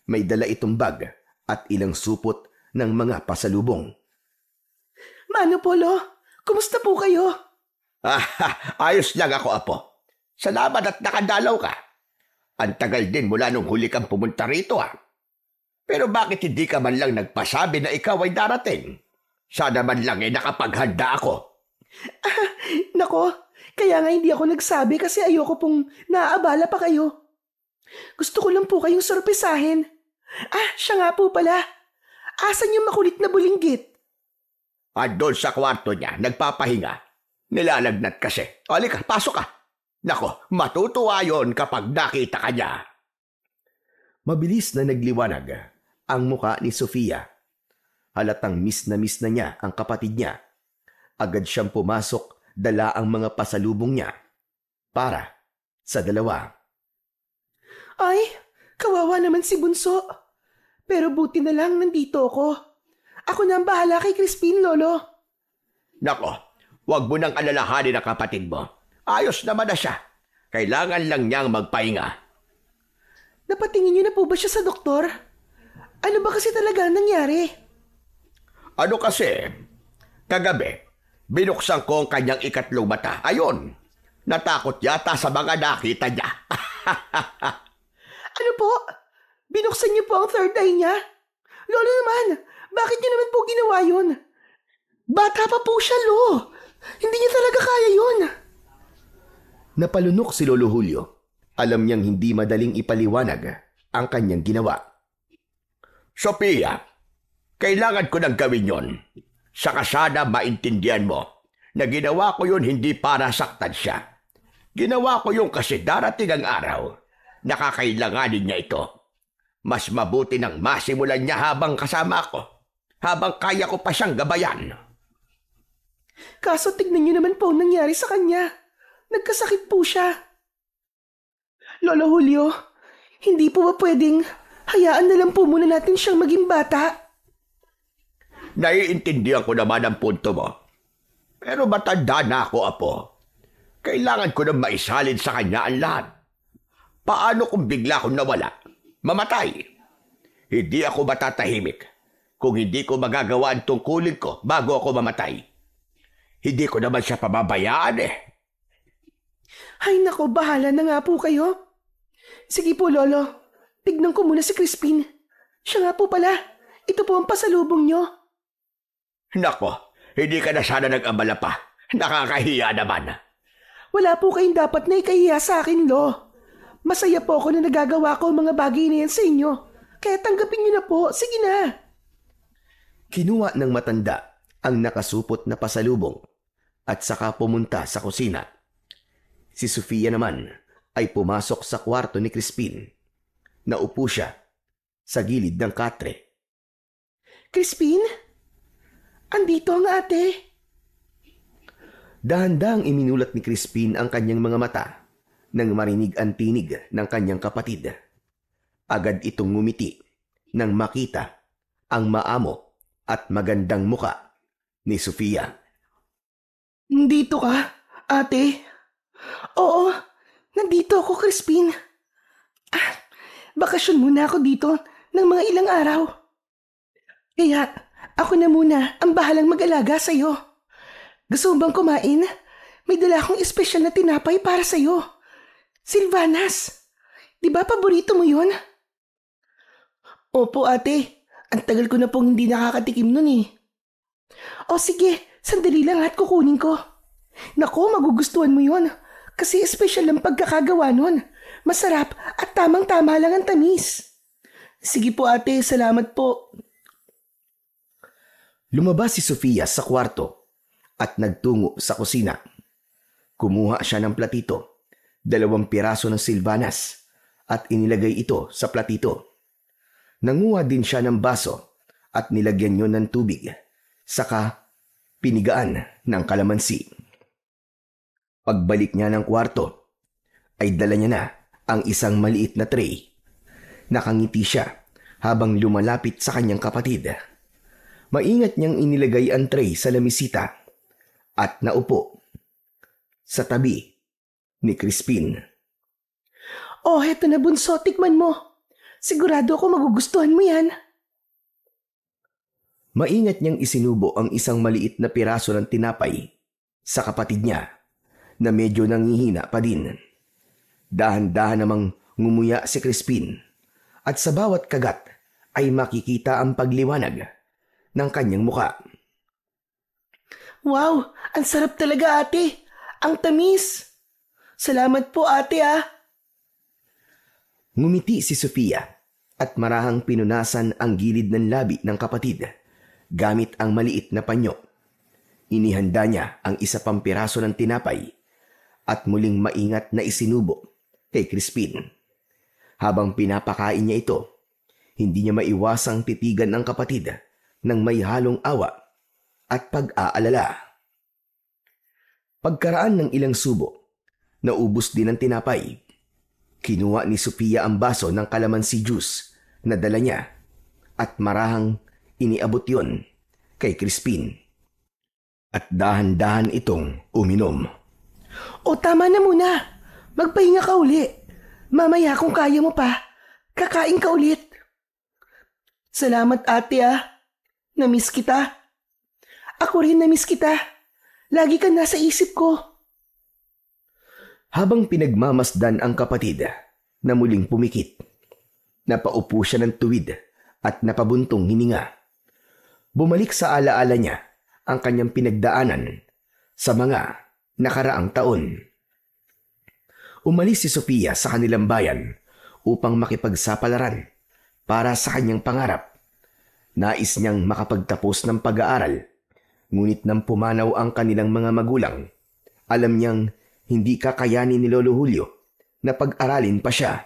May dala itong bag at ilang supot ng mga pasalubong. Mano Polo, kumusta po kayo? Ayos lang ako, Apo. Salamat at nakadalaw ka. Ang tagal din mula nung huli kang pumunta rito, ha? Pero bakit hindi ka man lang nagpasabi na ikaw ay darating? Sana man lang nakapaghanda ako. Nako, kaya nga hindi ako nagsabi kasi ayoko pong naaabala pa kayo. Gusto ko lang po kayong sorpresahin. Siya nga po pala. Asan yung makulit na bulinggit? Andun sa kwarto niya, nagpapahinga. Nilalagnat kasi. Halika, pasok ka. Nako, matutuwa yon kapag nakita ka niya. Mabilis na nagliwanag ang muka ni Sofia. Halatang miss na niya ang kapatid niya. Agad siyang pumasok, dala ang mga pasalubong niya para sa dalawa. Ay, kawawa naman si Bunso. Pero buti na lang nandito ako. Ako na ang bahala kay Crispin, Lolo. Nako, wag mo nang alalahanin ang kapatid mo. Ayos naman na siya. Kailangan lang niyang magpahinga. Napatingin niyo na po ba siya sa doktor? Ano ba kasi talaga nangyari? Ano kasi, kagabi, binuksan ko ang kanyang ikatlong mata. Ayon, natakot yata sa mga nakita niya. Ano po? Binuksan niyo po ang third eye niya? Lolo naman, bakit niyo naman po ginawa yun? Bata pa po siya, Lo. Hindi niya talaga kaya yun. Napalunok si Lolo Julio. Alam niyang hindi madaling ipaliwanag ang kanyang ginawa. Sophia, Kailangan ko nang gawin yon. Saka sana maintindihan mo na ginawa ko yun hindi para saktan siya. Ginawa ko yun kasi darating ang araw na kakailanganin niya ito. Mas mabuti nang masimulan niya habang kasama ako, habang kaya ko pa siyang gabayan. Kaso tignan niyo naman po ang nangyari sa kanya. Nagkasakit po siya. Lolo Julio, hindi po ba pwedeng hayaan na lang po muna natin siyang maging bata? Naiintindihan ko naman ang punto mo. Pero matanda na ako, Apo. Kailangan ko na maisalin sa kanya ang lahat. Paano kung bigla akong nawala? Mamatay. Hindi ako matatahimik kung hindi ko magagawa ang tungkulin ko bago ako mamatay. Hindi ko naman siya pababayaan eh. Ay nako, bahala na nga po kayo. Sige po, Lolo. Tignan ko muna si Crispin. Siya nga po pala. Ito po ang pasalubong niyo. Nako, hindi ka na sana nag-abala pa. Nakakahiya naman. Wala po kayong dapat na ikahiya sa akin, Lo. Masaya po ako na nagagawa ko ang mga bagay na yan sa inyo. Kaya tanggapin niyo na po. Sige na. Kinuha ng matanda ang nakasupot na pasalubong at saka pumunta sa kusina. Si Sofia naman ay pumasok sa kwarto ni Crispin. Naupo siya sa gilid ng katre. Crispin? Andito ang ate. Dahan-dahang iminulat ni Crispin ang kanyang mga mata nang marinig ang tinig ng kanyang kapatid. Agad itong ngumiti nang makita ang maamo at magandang muka ni Sofia. Nandito ka, ate? Oo, nandito ako, Crispin. Bakasyon muna ako dito ng mga ilang araw. Kaya ako na muna ang bahalang mag-alaga sa'yo. Gusto mo bang kumain? May dala akong espesyal na tinapay para sa'yo. Silvanas, di ba paborito mo yun? Opo ate, ang tagal ko na pong hindi nakakatikim nun eh. O sige, sandali lang at kukunin ko. Naku, magugustuhan mo yun. Kasi espesyal ang pagkakagawa nun. Masarap at tamang-tama lang ang tamis. Sige po ate, salamat po. Lumabas si Sofia sa kwarto at nagtungo sa kusina. Kumuha siya ng platito, 2 piraso ng silvanas at inilagay ito sa platito. Nanguha din siya ng baso at nilagyan yon ng tubig, saka pinigaan ng kalamansi. Pagbalik niya ng kwarto, ay dala niya na ang isang maliit na tray. Nakangiti siya habang lumalapit sa kanyang kapatid. Maingat niyang inilagay ang tray sa lamisita at naupo sa tabi ni Crispin. Oh, heto na bunso, tikman mo. Sigurado ako magugustuhan mo yan. Maingat niyang isinubo ang isang maliit na piraso ng tinapay sa kapatid niya na medyo nangihina pa din. Dahan-dahan namang ngumuya si Crispin at sa bawat kagat ay makikita ang pagliwanag ng kanyang muka. Wow, ang sarap talaga ate. Ang tamis. Salamat po ate ah. Ngumiti si Sofia at marahang pinunasan ang gilid ng labi ng kapatid gamit ang maliit na panyo. Inihanda niya ang isa pang piraso ng tinapay at muling maingat na isinubo kay Crispin. Habang pinapakain niya ito, hindi niya maiwasang titigan ng kapatid ng may halong awa at pag-aalala. Pagkaraan ng ilang subo, naubos din ang tinapay. Kinuha ni Sofia ang baso ng kalamansi juice na dala niya at marahang iniabot yon kay Crispin. At dahan-dahan itong uminom. O tama na muna. Magpahinga ka uli. Mamaya kung kaya mo pa, kakain ka ulit. Salamat ate ah. Namiss kita. Ako rin namiss kita. Lagi ka nasa isip ko. Habang pinagmamasdan ang kapatid na muling pumikit, napaupo siya ng tuwid at napabuntong hininga. Bumalik sa alaala niya ang kanyang pinagdaanan sa mga nakaraang taon. Umalis si Sofia sa kanilang bayan upang makipagsapalaran para sa kanyang pangarap Nais niyang makapagtapos ng pag-aaral, ngunit nang pumanaw ang kanilang mga magulang, alam niyang hindi kakayanin ni Lolo Julio na pag-aralin pa siya.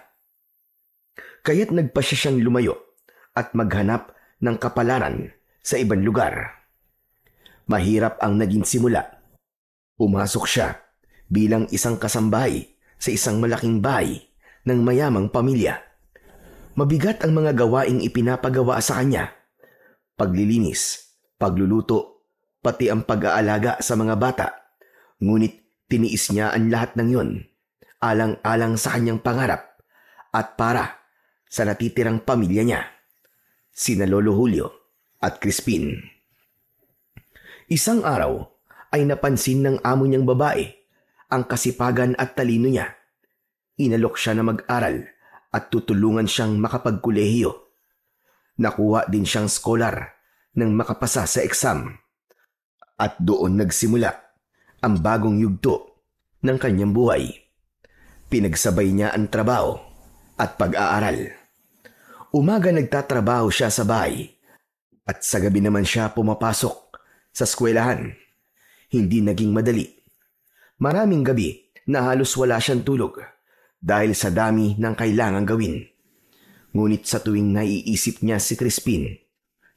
Kaya't nagpasya siyang lumayo at maghanap ng kapalaran sa ibang lugar. Mahirap ang naging simula. Pumasok siya bilang isang kasambahay sa isang malaking bahay ng mayamang pamilya. Mabigat ang mga gawaing ipinapagawa sa kanya. Paglilinis, pagluluto, pati ang pag-aalaga sa mga bata. Ngunit tiniis niya ang lahat ng yon, alang-alang sa kanyang pangarap at para sa natitirang pamilya niya, sina Lolo Julio at Crispin. Isang araw ay napansin ng amo niyang babae ang kasipagan at talino niya. Inalok siya na mag-aral at tutulungan siyang makapagkolehiyo. Nakuha din siyang scholar nang makapasa sa exam. At doon nagsimula ang bagong yugto ng kanyang buhay. Pinagsabay niya ang trabaho at pag-aaral. Umaga nagtatrabaho siya sa bahay at sa gabi naman siya pumapasok sa eskwelahan. Hindi naging madali. Maraming gabi na halos wala siyang tulog dahil sa dami ng kailangang gawin. Ngunit sa tuwing naiisip niya si Crispin,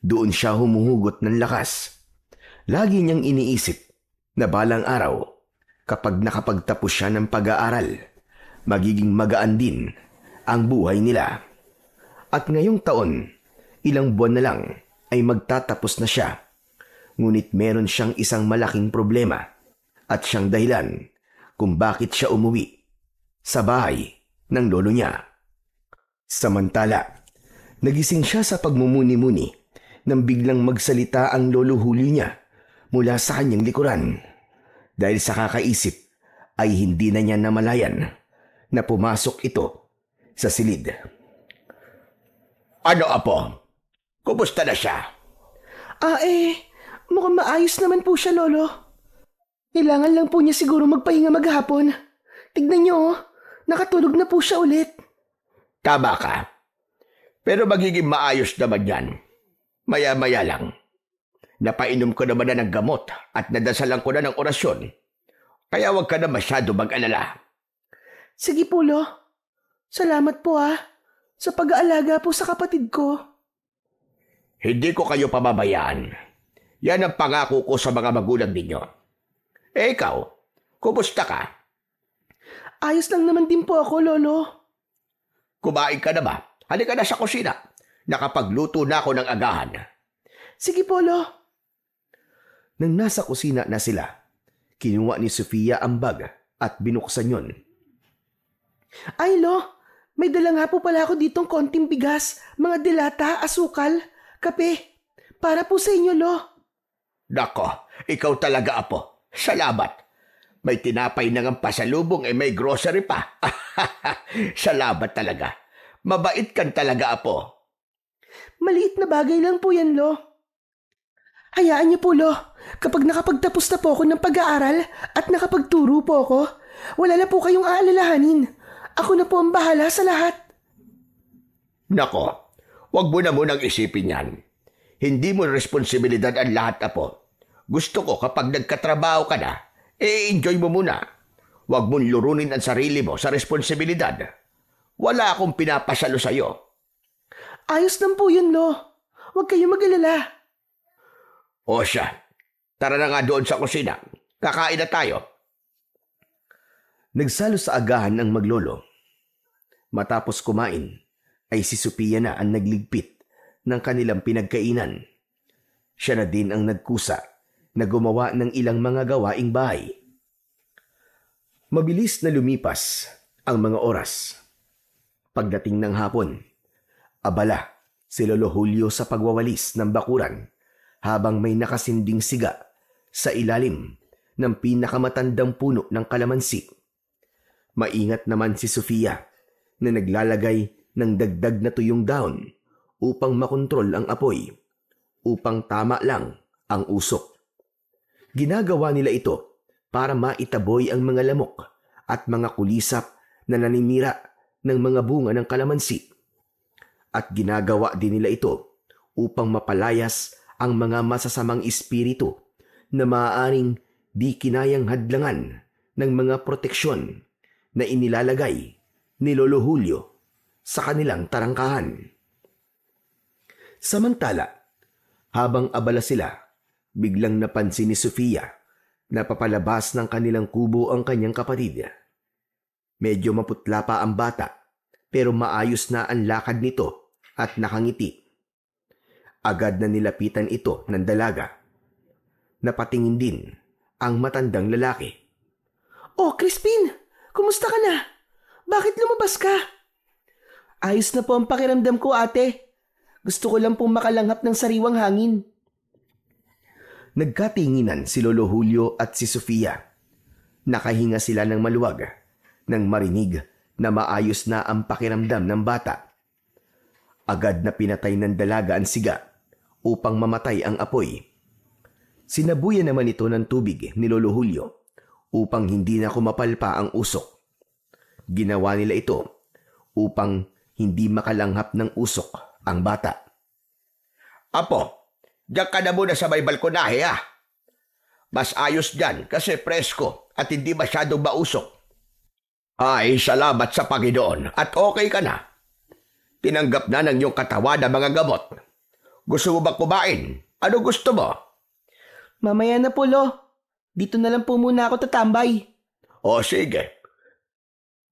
doon siya humuhugot ng lakas. Lagi niyang iniisip na balang araw, kapag nakapagtapos siya ng pag-aaral, magiging magaan din ang buhay nila. At ngayong taon, ilang buwan na lang ay magtatapos na siya. Ngunit meron siyang isang malaking problema at siyang dahilan kung bakit siya umuwi sa bahay ng lolo niya. Samantala, nagising siya sa pagmumuni-muni nang biglang magsalita ang Lolo Julio niya mula sa kanyang likuran. Dahil sa kakaisip ay hindi na niya namalayan na pumasok ito sa silid. Ano, Apo? Kumusta na siya? Mukhang maayos naman po siya, Lolo. Kailangan lang po niya siguro magpahinga maghapon. Tignan niyo, nakatulog na po siya ulit. Tama ka. Pero magiging maayos naman yan. Maya-maya lang. Napainom ko naman na ng gamot at nadasalan ko na ng orasyon. Kaya huwag ka na masyado mag-alala. Sige po, Lo. Salamat po sa pag-aalaga po sa kapatid ko. Hindi ko kayo pababayaan. Yan ang pangako ko sa mga magulang ninyo. Ikaw, kumusta ka? Ayos lang naman din po ako, Lolo. Kumain ka na ba? Halika na sa kusina. Nakapagluto na ako ng agahan. Sige po, Lo. Nang nasa kusina na sila, kinuha ni Sofia ang bag at binuksan yon. Ay, Lo, may dala nga po pala ako ditong konting bigas, mga delata, asukal, kape. Para po sa inyo, Lo. Nako, ikaw talaga, Apo. Salamat. May tinapay na ng pasalubong may grocery pa. Salamat talaga. Mabait kan talaga, Apo. Maliit na bagay lang po yan, Lo. Hayaan niyo po, Lo. Kapag nakapagtapos na po ako ng pag-aaral at nakapagturo po ako, wala na po kayong aalalahanin. Ako na po ang bahala sa lahat. Nako, wag mo na munang isipin yan. Hindi mo responsibilidad ang lahat, Apo. Gusto ko kapag nagkatrabaho ka na, enjoy mo muna. Huwag mong lurunin ang sarili mo sa responsibilidad. Wala akong pinapasalo sa'yo. Ayos lang po yun, Lo. Huwag kayong mag-alala. O siya, tara na nga doon sa kusina. Kakain na tayo. Nagsalo sa agahan ang maglolo. Matapos kumain, ay si Sophia na ang nagligpit ng kanilang pinagkainan. Siya na din ang nagkusa na gumawa ng ilang mga gawaing bahay. Mabilis na lumipas ang mga oras. Pagdating ng hapon, abala si Lolo Julio sa pagwawalis ng bakuran habang may nakasinding siga sa ilalim ng pinakamatandang puno ng kalamansi. Maingat naman si Sofia na naglalagay ng dagdag na tuyong dahon upang makontrol ang apoy, upang tama lang ang usok. Ginagawa nila ito para maitaboy ang mga lamok at mga kulisap na naninira ng mga bunga ng kalamansi. At ginagawa din nila ito upang mapalayas ang mga masasamang espiritu na maaaring di kinayang hadlangan ng mga proteksyon na inilalagay ni Lolo Julio sa kanilang tarangkahan. Samantala, habang abala sila, biglang napansin ni Sofia na papalabas ng kanilang kubo ang kanyang kapatid. Medyo maputla pa ang bata pero maayos na ang lakad nito at nakangiti. Agad na nilapitan ito ng dalaga. Napatingin din ang matandang lalaki. Oh, Crispin! Kumusta ka na? Bakit lumabas ka? Ayos na po ang pakiramdam ko, ate. Gusto ko lang pong makalanghap ng sariwang hangin. Nagkatinginan si Lolo Julio at si Sofia. Nakahinga sila ng maluwag nang marinig na maayos na ang pakiramdam ng bata. Agad na pinatay ng dalaga ang siga upang mamatay ang apoy. Sinabuyan naman ito ng tubig ni Lolo Julio upang hindi na kumapal pa ang usok. Ginawa nila ito upang hindi makalanghap ng usok ang bata. Apo, diyan ka na muna sa may balkonahe ha. Mas ayos dyan kasi presko at hindi masyadong mausok. Ay, salamat sa Panginoon at okay ka na. Tinanggap na ng iyong katawan ang mga gamot. Gusto mo ba kumain? Ano gusto mo? Mamaya na po, Lo. Dito na lang po muna ako tatambay. O sige.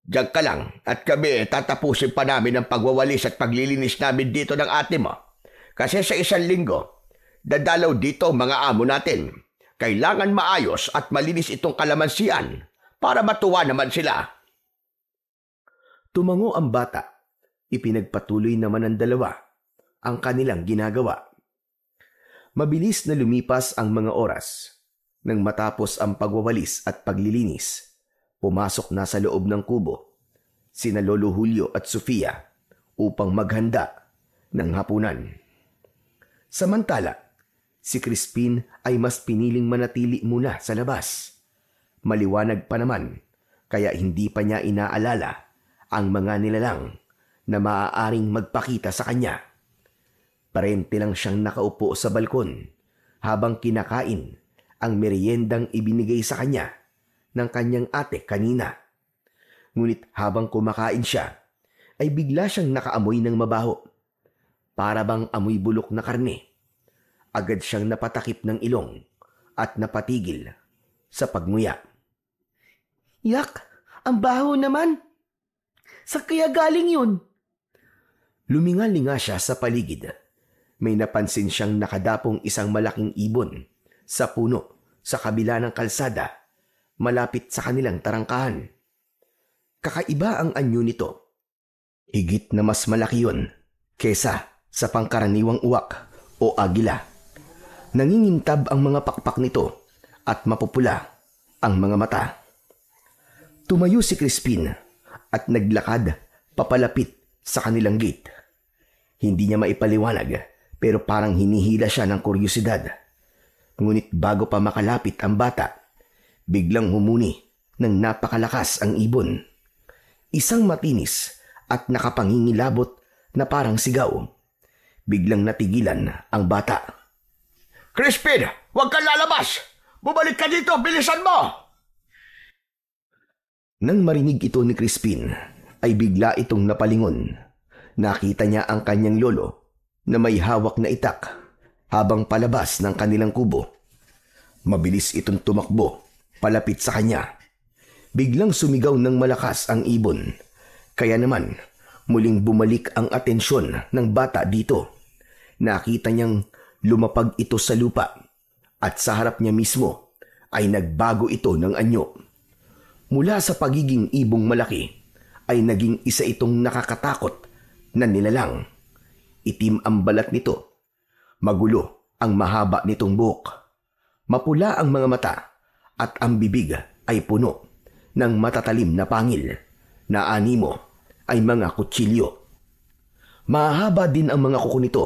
Diyan ka lang at kami tatapusin pa namin ang pagwawalis at paglilinis namin dito ng ate mo. Kasi sa 1 linggo, dadalaw dito ang mga amo natin. Kailangan maayos at malinis itong kalamansian para matuwa naman sila. Tumango ang bata. Ipinagpatuloy naman ng dalawa ang kanilang ginagawa. Mabilis na lumipas ang mga oras. Nang matapos ang pagwawalis at paglilinis, pumasok na sa loob ng kubo sina Lolo Julio at Sofia upang maghanda ng hapunan. Samantala, si Crispin ay mas piniling manatili muna sa labas. Maliwanag pa naman, kaya hindi pa niya inaalala ang mga nilalang na maaaring magpakita sa kanya. Parente lang siyang nakaupo sa balkon habang kinakain ang meriendang ibinigay sa kanya ng kanyang ate kanina. Ngunit habang kumakain siya, ay bigla siyang nakaamoy ng mabaho. Para bang amoy bulok na karne. Agad siyang napatakip ng ilong at napatigil sa pagmuya. Yak! Ang baho naman! Sa kaya galing yun? Luminga-linga siya sa paligid. May napansin siyang nakadapong isang malaking ibon sa puno sa kabila ng kalsada malapit sa kanilang tarangkahan. Kakaiba ang anyo nito. Higit na mas malaki yun kesa sa pangkaraniwang uwak o agila. Nangingintab ang mga pakpak nito at mapupula ang mga mata. Tumayo si Crispin at naglakad papalapit sa kanilang gate. Hindi niya maipaliwanag pero parang hinihila siya ng kuryosidad. Ngunit bago pa makalapit ang bata, biglang humuni ng napakalakas ang ibon. Isang matinis at nakapangingilabot na parang sigaw. Biglang natigilan ang bata. Crispin, huwag kang lalabas! Bumalik ka dito, bilisan mo! Nang marinig ito ni Crispin, ay bigla itong napalingon. Nakita niya ang kanyang lolo na may hawak na itak habang palabas ng kanilang kubo. Mabilis itong tumakbo palapit sa kanya. Biglang sumigaw ng malakas ang ibon. Kaya naman, muling bumalik ang atensyon ng bata dito. Nakita niyang lumapag ito sa lupa at sa harap niya mismo ay nagbago ito ng anyo. Mula sa pagiging ibong malaki ay naging isa itong nakakatakot na nilalang. Itim ang balat nito. Magulo ang mahaba nitong buhok. Mapula ang mga mata at ang bibig ay puno ng matatalim na pangil na animo ay mga kutsilyo. Mahaba din ang mga kuko nito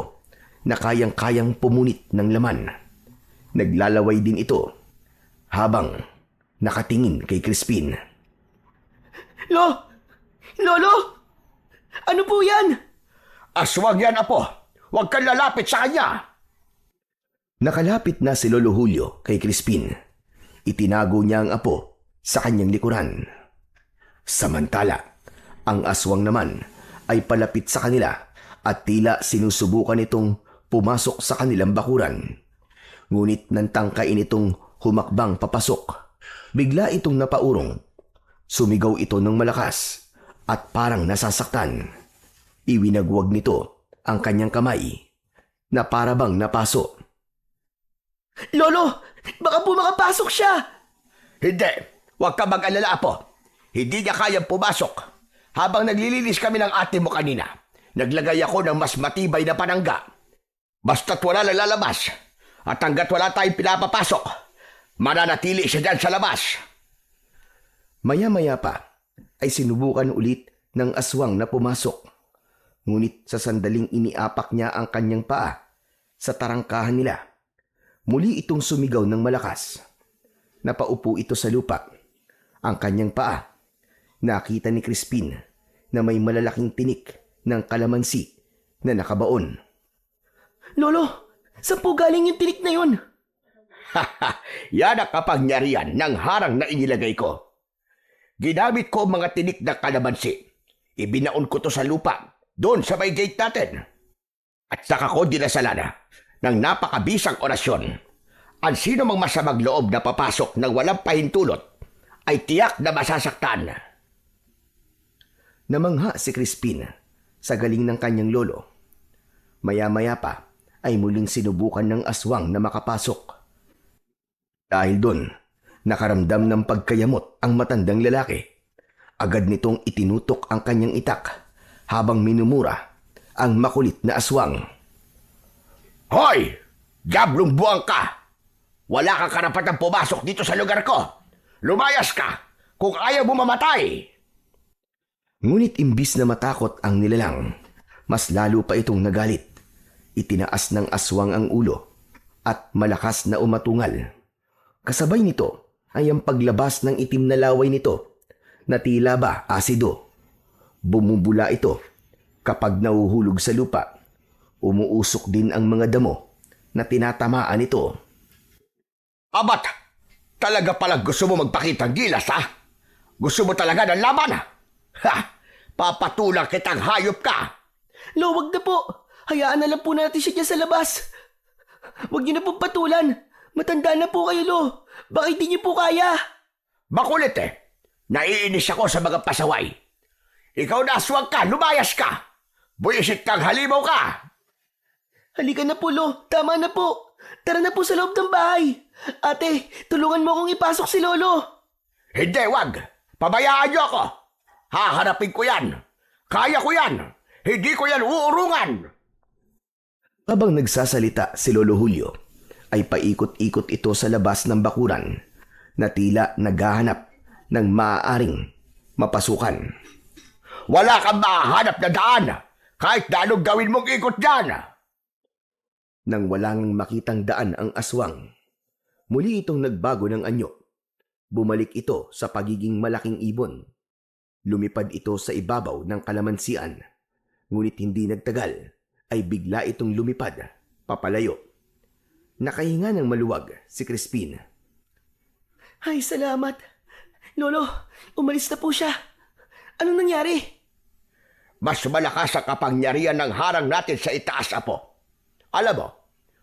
na kayang-kayang pumunit ng laman. Naglalaway din ito habang nakatingin kay Crispin. Lolo! Ano po yan? Aswang yan, apo! Huwag kang lalapit sa kanya! Nakalapit na si Lolo Julio kay Crispin. Itinago niya ang apo sa kanyang likuran. Samantala, ang aswang naman ay palapit sa kanila at tila sinusubukan itong pumasok sa kanilang bakuran. Ngunit nang tangkain itong humakbang papasok, bigla itong napaurong. Sumigaw ito ng malakas at parang nasasaktan. Iwinagwag nito ang kanyang kamay na parabang napaso. Lolo, baka po makapasok siya! Hindi! Huwag ka mag-alala, Apo. Hindi niya kayang pumasok. Habang naglilinis kami ng ate mo kanina, naglagay ako ng mas matibay na panangga. Basta't wala lang lalabas. At hanggat wala tayong pinapapasok, mananatili siya dyan sa labas. Maya-maya pa ay sinubukan ulit ng aswang na pumasok. Ngunit sa sandaling iniapak niya ang kanyang paa sa tarangkahan nila, muli itong sumigaw ng malakas. Napaupo ito sa lupa. Ang kanyang paa, nakita ni Crispin na may malalaking tinik ng kalamansi na nakabaon. Lolo, saan po galing yung tinik na yun? Yan ang kapangyarihan ng harang na inilagay ko. Ginamit ko ang mga tinik na kalamansi. Ibinaon ko to sa lupa, doon sa may gate natin. At saka ko dinasalana ng napakabisang orasyon. Ang sino mang masamang loob na papasok ng walang pahintulot ay tiyak na masasaktan. Namangha si Crispin sa galing ng kanyang lolo. Maya-maya pa ay muling sinubukan ng aswang na makapasok. Dahil doon, nakaramdam ng pagkayamot ang matandang lalaki. Agad nitong itinutok ang kanyang itak habang minumura ang makulit na aswang. Hoy! Diablong buwang ka! Wala kang karapatang pumasok dito sa lugar ko! Lumayas ka kung ayaw mo mamatay! Ngunit imbis na matakot ang nilalang, mas lalo pa itong nagalit. Itinaas ng aswang ang ulo at malakas na umatungal. Kasabay nito ay ang paglabas ng itim na laway nito na tila ba asido. Bumubula ito kapag nahuhulog sa lupa. Umuusok din ang mga damo na tinatamaan ito. Abat! Talaga palang gusto mo magpakitang gilas, ha? Gusto mo talaga ng laban, ha? Ha! Papatulang kitang hayop ka! Lo, wag na po. Hayaan na lang po natin siya dyan sa labas. Wag niyo na pong patulan. Matanda na po kayo, Lo. Baka hindi niyo po kaya. Makulit eh. Naiinis ako sa mga pasaway. Ikaw na aswang ka, lumayas ka! Buisit kang halimaw ka! Halika na po, Lo. Tama na po. Tara na po sa loob ng bahay. Ate, tulungan mo akong ipasok si Lolo. Hindi, wag! Pabayaan niyo ako! Haharapin ko yan! Kaya ko yan! Hindi ko yan uurungan! Habang nagsasalita si Lolo Julio, ay paikot-ikot ito sa labas ng bakuran na tila naghahanap ng maaaring mapasukan. Wala kang mahanap na daan kahit na anong gawin mong ikot dyan! Nang walang makitang daan ang aswang, muli itong nagbago ng anyo. Bumalik ito sa pagiging malaking ibon. Lumipad ito sa ibabaw ng kalamansian. Ngunit hindi nagtagal ay bigla itong lumipad, papalayo. Nakahinga ng maluwag si Crispin. Ay, salamat. Lolo, umalis na po siya. Anong nangyari? Mas malakas ang kapangyarihan ng harang natin sa itaas, Apo. Alam mo,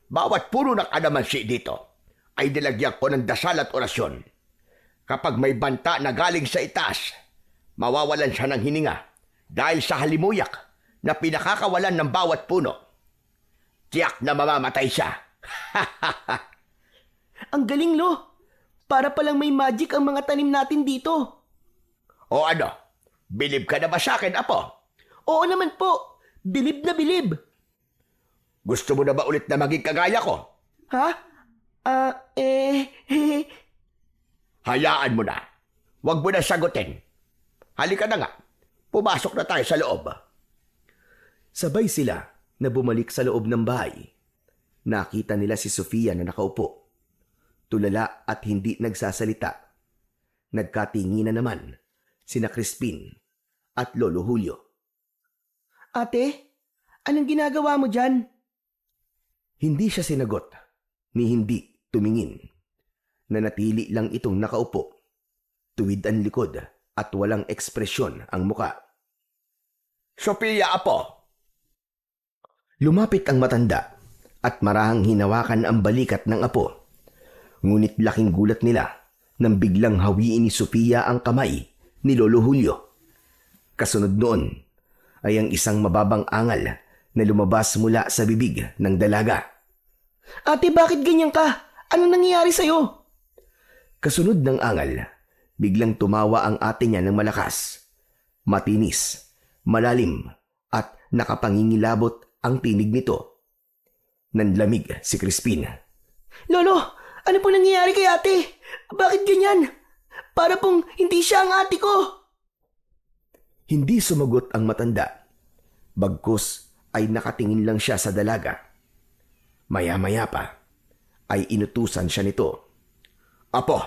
bawat puno ng kalamansi dito ay nilagyan ko ng dasal at orasyon. Kapag may banta na galing sa itaas, mawawalan siya ng hininga dahil sa halimuyak na pinakakawalan ng bawat puno. Tiyak na mamamatay siya. Ang galing, Lo. Para palang may magic ang mga tanim natin dito. O ano, bilib ka na ba sa akin, Apo? Oo naman po. Bilib na bilib. Gusto mo na ba ulit na maging kagaya ko? Ha? Hayaan mo na. Huwag mo na sagutin. Halika na nga. Pumasok na tayo sa loob. Sabay sila na bumalik sa loob ng bahay. Nakita nila si Sofia na nakaupo. Tulala at hindi nagsasalita. Nagkatinginan naman sina Crispin at Lolo Julio. Ate, anong ginagawa mo dyan? Hindi siya sinagot, ni hindi tumingin. Nanatili lang itong nakaupo, tuwid ang likod at walang ekspresyon ang muka. Sophia, apo! Lumapit ang matanda at marahang hinawakan ang balikat ng apo. Ngunit laking gulat nila nang biglang hawiin ni Sophia ang kamay ni Lolo Julio. Kasunod noon ay ang isang mababang angal na lumabas mula sa bibig ng dalaga. Ate, bakit ganyan ka? Ano nangyayari sa'yo? Kasunod ng angal, biglang tumawa ang ate niya ng malakas. Matinis, malalim at nakapangingilabot ang tinig nito. Nanlamig si Crispin. Lolo, ano po nangyayari kay ate? Bakit ganyan? Para pong hindi siya ang ate ko. Hindi sumagot ang matanda. Bagkus ay nakatingin lang siya sa dalaga. Maya-maya pa ay inutusan siya nito. Apo,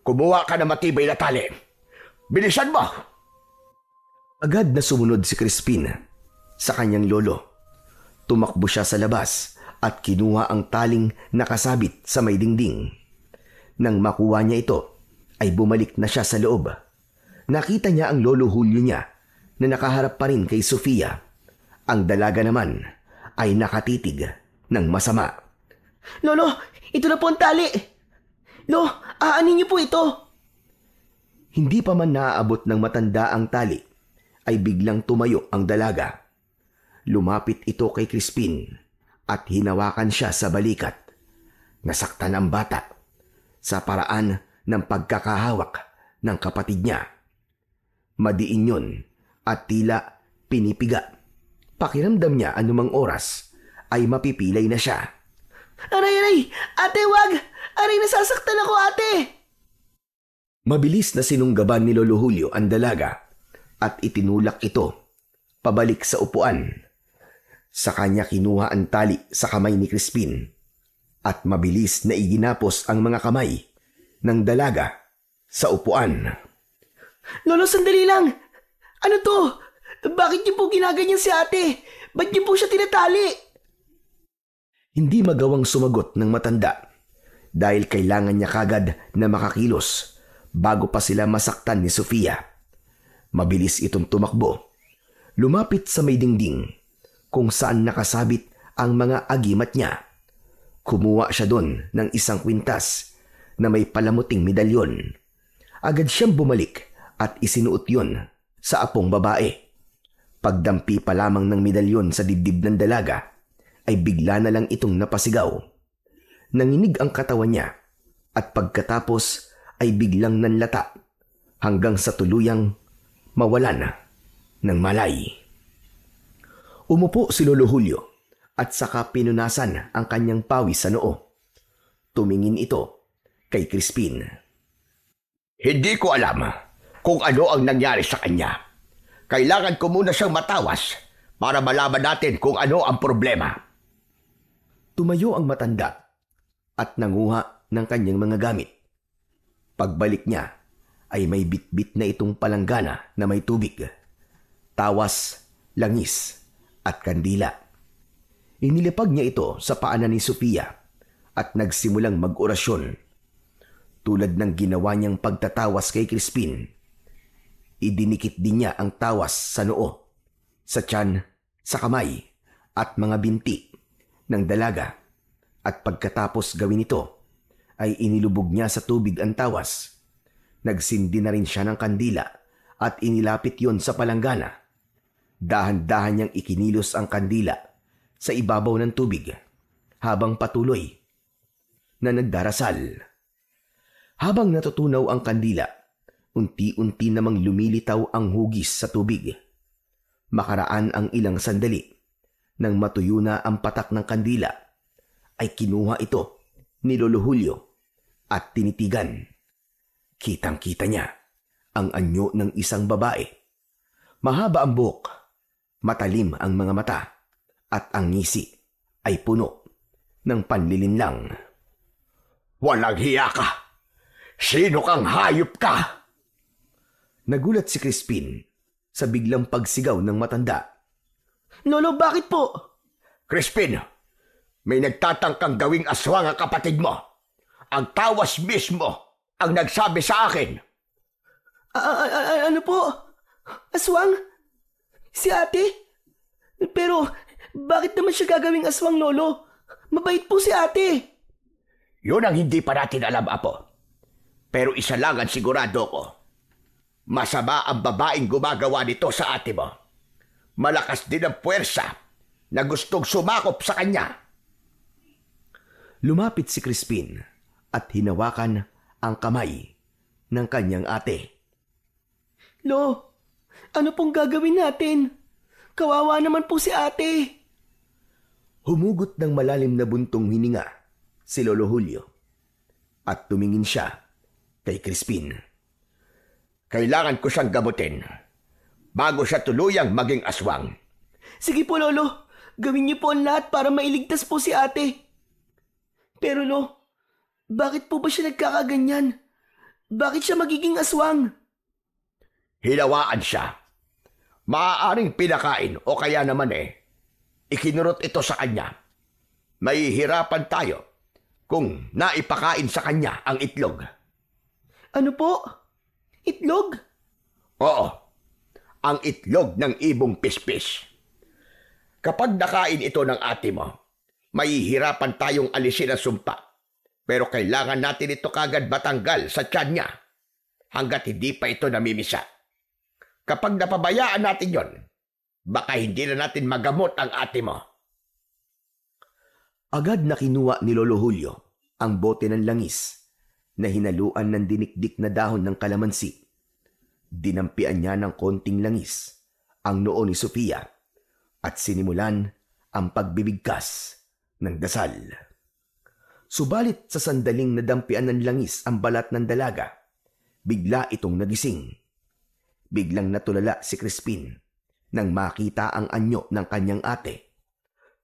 kumuha ka ng matibay na tali. Bilisan mo! Agad na sumunod si Crispin sa kanyang lolo. Tumakbo siya sa labas at kinuha ang taling nakasabit sa may dingding. Nang makuha niya ito, ay bumalik na siya sa loob. Nakita niya ang Lolo Julio niya na nakaharap pa rin kay Sofia. Ang dalaga naman ay nakatitig ng masama. Lolo, ito na po ang tali. Lo, aanin niyo po ito. Hindi pa man naaabot ng matanda ang tali, ay biglang tumayo ang dalaga. Lumapit ito kay Crispin at hinawakan siya sa balikat. Nasaktan ang bata sa paraan ng pagkakahawak ng kapatid niya. Madiin yun at tila pinipiga. Pakiramdam niya anumang oras ay mapipilay na siya. Aray! Ate, wag! Aray, nasasaktan ako, ate! Mabilis na sinunggaban ni Lolo Julio ang dalaga at itinulak ito pabalik sa upuan. Sa kanya kinuha ang tali sa kamay ni Crispin at mabilis na iginapos ang mga kamay ng dalaga sa upuan. Lolo, sandali lang! Ano to? Bakit niyo po ginaganyan si ate? Ba't niyo po siya tinatali? Hindi magawang sumagot ng matanda dahil kailangan niya kagad na makakilos bago pa sila masaktan ni Sofia. Mabilis itong tumakbo. Lumapit sa may dingding kung saan nakasabit ang mga agimat niya. Kumuha siya doon ng isang kwintas na may palamuting medalyon. Agad siyang bumalik at isinuot yon sa apong babae. Pagdampi pa lamang ng medalyon sa dibdib ng dalaga, ay bigla na lang itong napasigaw. Nanginig ang katawan niya at pagkatapos ay biglang nanlata hanggang sa tuluyang mawalan ng malay. Umupo si Lolo Julio at saka pinunasan ang kanyang pawis sa noo. Tumingin ito kay Crispin. Hindi ko alam kung ano ang nangyari sa kanya. Kailangan ko muna siyang matawas para malaman natin kung ano ang problema. Tumayo ang matanda at nanguha ng kanyang mga gamit. Pagbalik niya ay may bitbit na itong palanggana na may tubig, tawas, langis at kandila. Inilipag niya ito sa paanan ni Sofia at nagsimulang mag-orasyon. Tulad ng ginawa niyang pagtatawas kay Crispin, idinikit din niya ang tawas sa noo, sa tiyan, sa kamay at mga binti ng dalaga. At pagkatapos gawin ito, ay inilubog niya sa tubig ang tawas. Nagsindi na rin siya ng kandila at inilapit yon sa palanggana. Dahan-dahan niyang ikinilos ang kandila sa ibabaw ng tubig habang patuloy na nagdarasal. Habang natutunaw ang kandila, unti-unti namang lumilitaw ang hugis sa tubig. Makaraan ang ilang sandali, nang matuyo na ang patak ng kandila, ay kinuha ito ni Lolo Julio at tinitigan. Kitang-kita niya ang anyo ng isang babae. Mahaba ang buhok, matalim ang mga mata, at ang ngisi ay puno ng panlilinlang. Walang hiya ka! Sino kang hayop ka? Nagulat si Crispin sa biglang pagsigaw ng matanda. Lolo, bakit po? Crispin, May nagtatangkang gawing aswang ang kapatid mo. Ang tawas mismo ang nagsabi sa akin. Ano po? Aswang? Si ate? Pero bakit naman siya gagawing aswang, Lolo? Mabait po si ate. Yun ang hindi pa natin alam, Apo. Pero isa lang ang sigurado ko. Masama ang babaeng gumagawa nito sa ate mo. Malakas din ang puwersa na gustong sumakop sa kanya. Lumapit si Crispin at hinawakan ang kamay ng kanyang ate. Lo, ano pong gagawin natin? Kawawa naman po si ate. Humugot ng malalim na buntong hininga si Lolo Julio at tumingin siya kay Crispin. Kailangan ko siyang gamutin bago siya tuluyang maging aswang. Sige po, Lolo. Gawin niyo po ang lahat para mailigtas po si ate. Pero Lo, bakit po ba siya nagkakaganyan? Bakit siya magiging aswang? Hilawaan siya. Maaaring pinakain o kaya naman ikinurot ito sa kanya. Mahihirapan tayo kung naipakain sa kanya ang itlog. Ano po? Itlog? Oo, ang itlog ng ibong pispis. Kapag nakain ito ng ate mo, mahihirapan tayong alisin ang sumpa. Pero kailangan natin ito kagad matanggal sa tiyan niya hanggat hindi pa ito namimisa. Kapag napabayaan natin yon, baka hindi na natin magamot ang ate mo. Agad na kinuha ni Lolo Julio ang bote ng langis na hinaluan ng dinikdik na dahon ng kalamansi. Dinampian niya ng konting langis ang noo ni Sofia at sinimulan ang pagbibigkas ng dasal. Subalit sa sandaling nadampian ng langis ang balat ng dalaga, bigla itong nagising. Biglang natulala si Crispin nang makita ang anyo ng kanyang ate.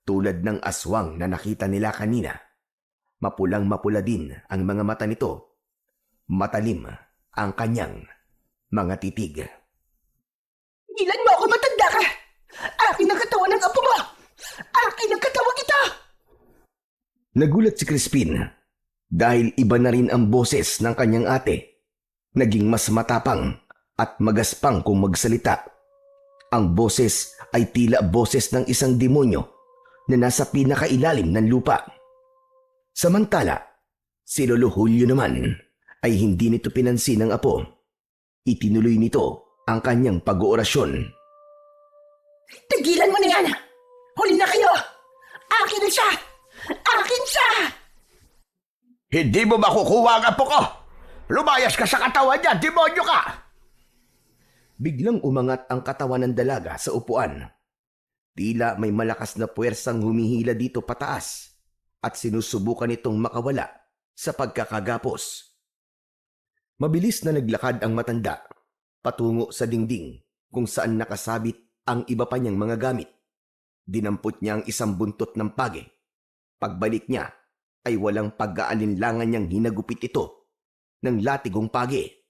Tulad ng aswang na nakita nila kanina, mapulang-mapula din ang mga mata nito. Matalim ang kanyang mga titig. Ilan mo ako, matanda ka! Akin ang katawan ng apo mo! Akin ang katawan kita! Nagulat si Crispin dahil iba na rin ang boses ng kanyang ate. Naging mas matapang at magaspang kung magsalita. Ang boses ay tila boses ng isang demonyo na nasa pinakailalim ng lupa. Samantala, si Lolo Julio naman ay hindi nito pinansin ng apo. Itinuloy nito ang kanyang pag-oorasyon. Tigilan mo na yan! Huli na kayo! Akin na siya! Akin siya! Hindi mo makukuha ang apo ko! Lumayas ka sa katawan niya, demonyo ka! Biglang umangat ang katawan ng dalaga sa upuan. Tila may malakas na puwersang humihila dito pataas at sinusubukan itong makawala sa pagkakagapos. Mabilis na naglakad ang matanda patungo sa dingding kung saan nakasabit ang iba pa niyang mga gamit. Dinampot niya ang isang buntot ng page. Pagbalik niya ay walang pag-aalinlangan niyang hinagupit ito ng latigong page.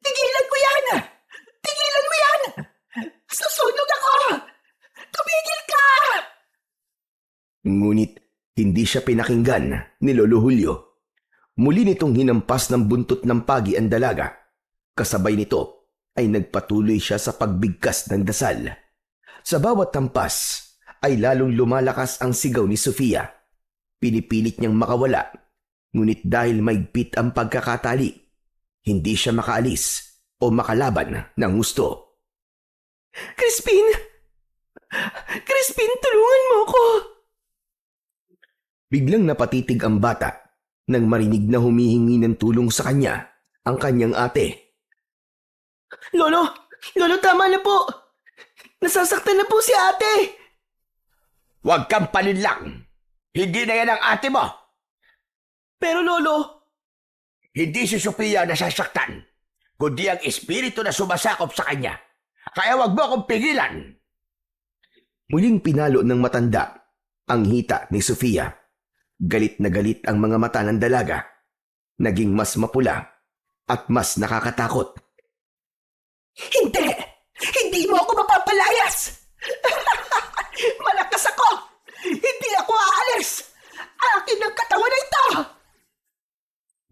Tigilan mo yan! Tigilan mo yan! Susunog ako! Tumigil ka! Ngunit hindi siya pinakinggan ni Lolo Julio. Muli nitong hinampas ng buntot ng pagi ang dalaga. Kasabay nito ay nagpatuloy siya sa pagbigkas ng dasal. Sa bawat tampas ay lalong lumalakas ang sigaw ni Sofia. Pinipilit niyang makawala, ngunit dahil maigpit ang pagkakatali, hindi siya makaalis o makalaban ng gusto. Crispin! Crispin, tulungan mo ako! Biglang napatitig ang bata nang marinig na humihingi ng tulong sa kanya ang kanyang ate. Lolo! Lolo, tama na po! Nasasaktan na po si ate! Huwag kang palinlang! Hindi na yan ang ate mo! Pero Lolo... Hindi si Sofia nasasaktan, kundi ang espiritu na sumasakop sa kanya. Kaya wag mo akong pigilan! Muling pinalo ng matanda ang hita ni Sofia. Galit na galit ang mga mata ng dalaga. Naging mas mapula at mas nakakatakot. Hindi! Hindi mo ako mapapalayas! Malakas ako! Hindi ako aalis! Akin ang katawan na ito!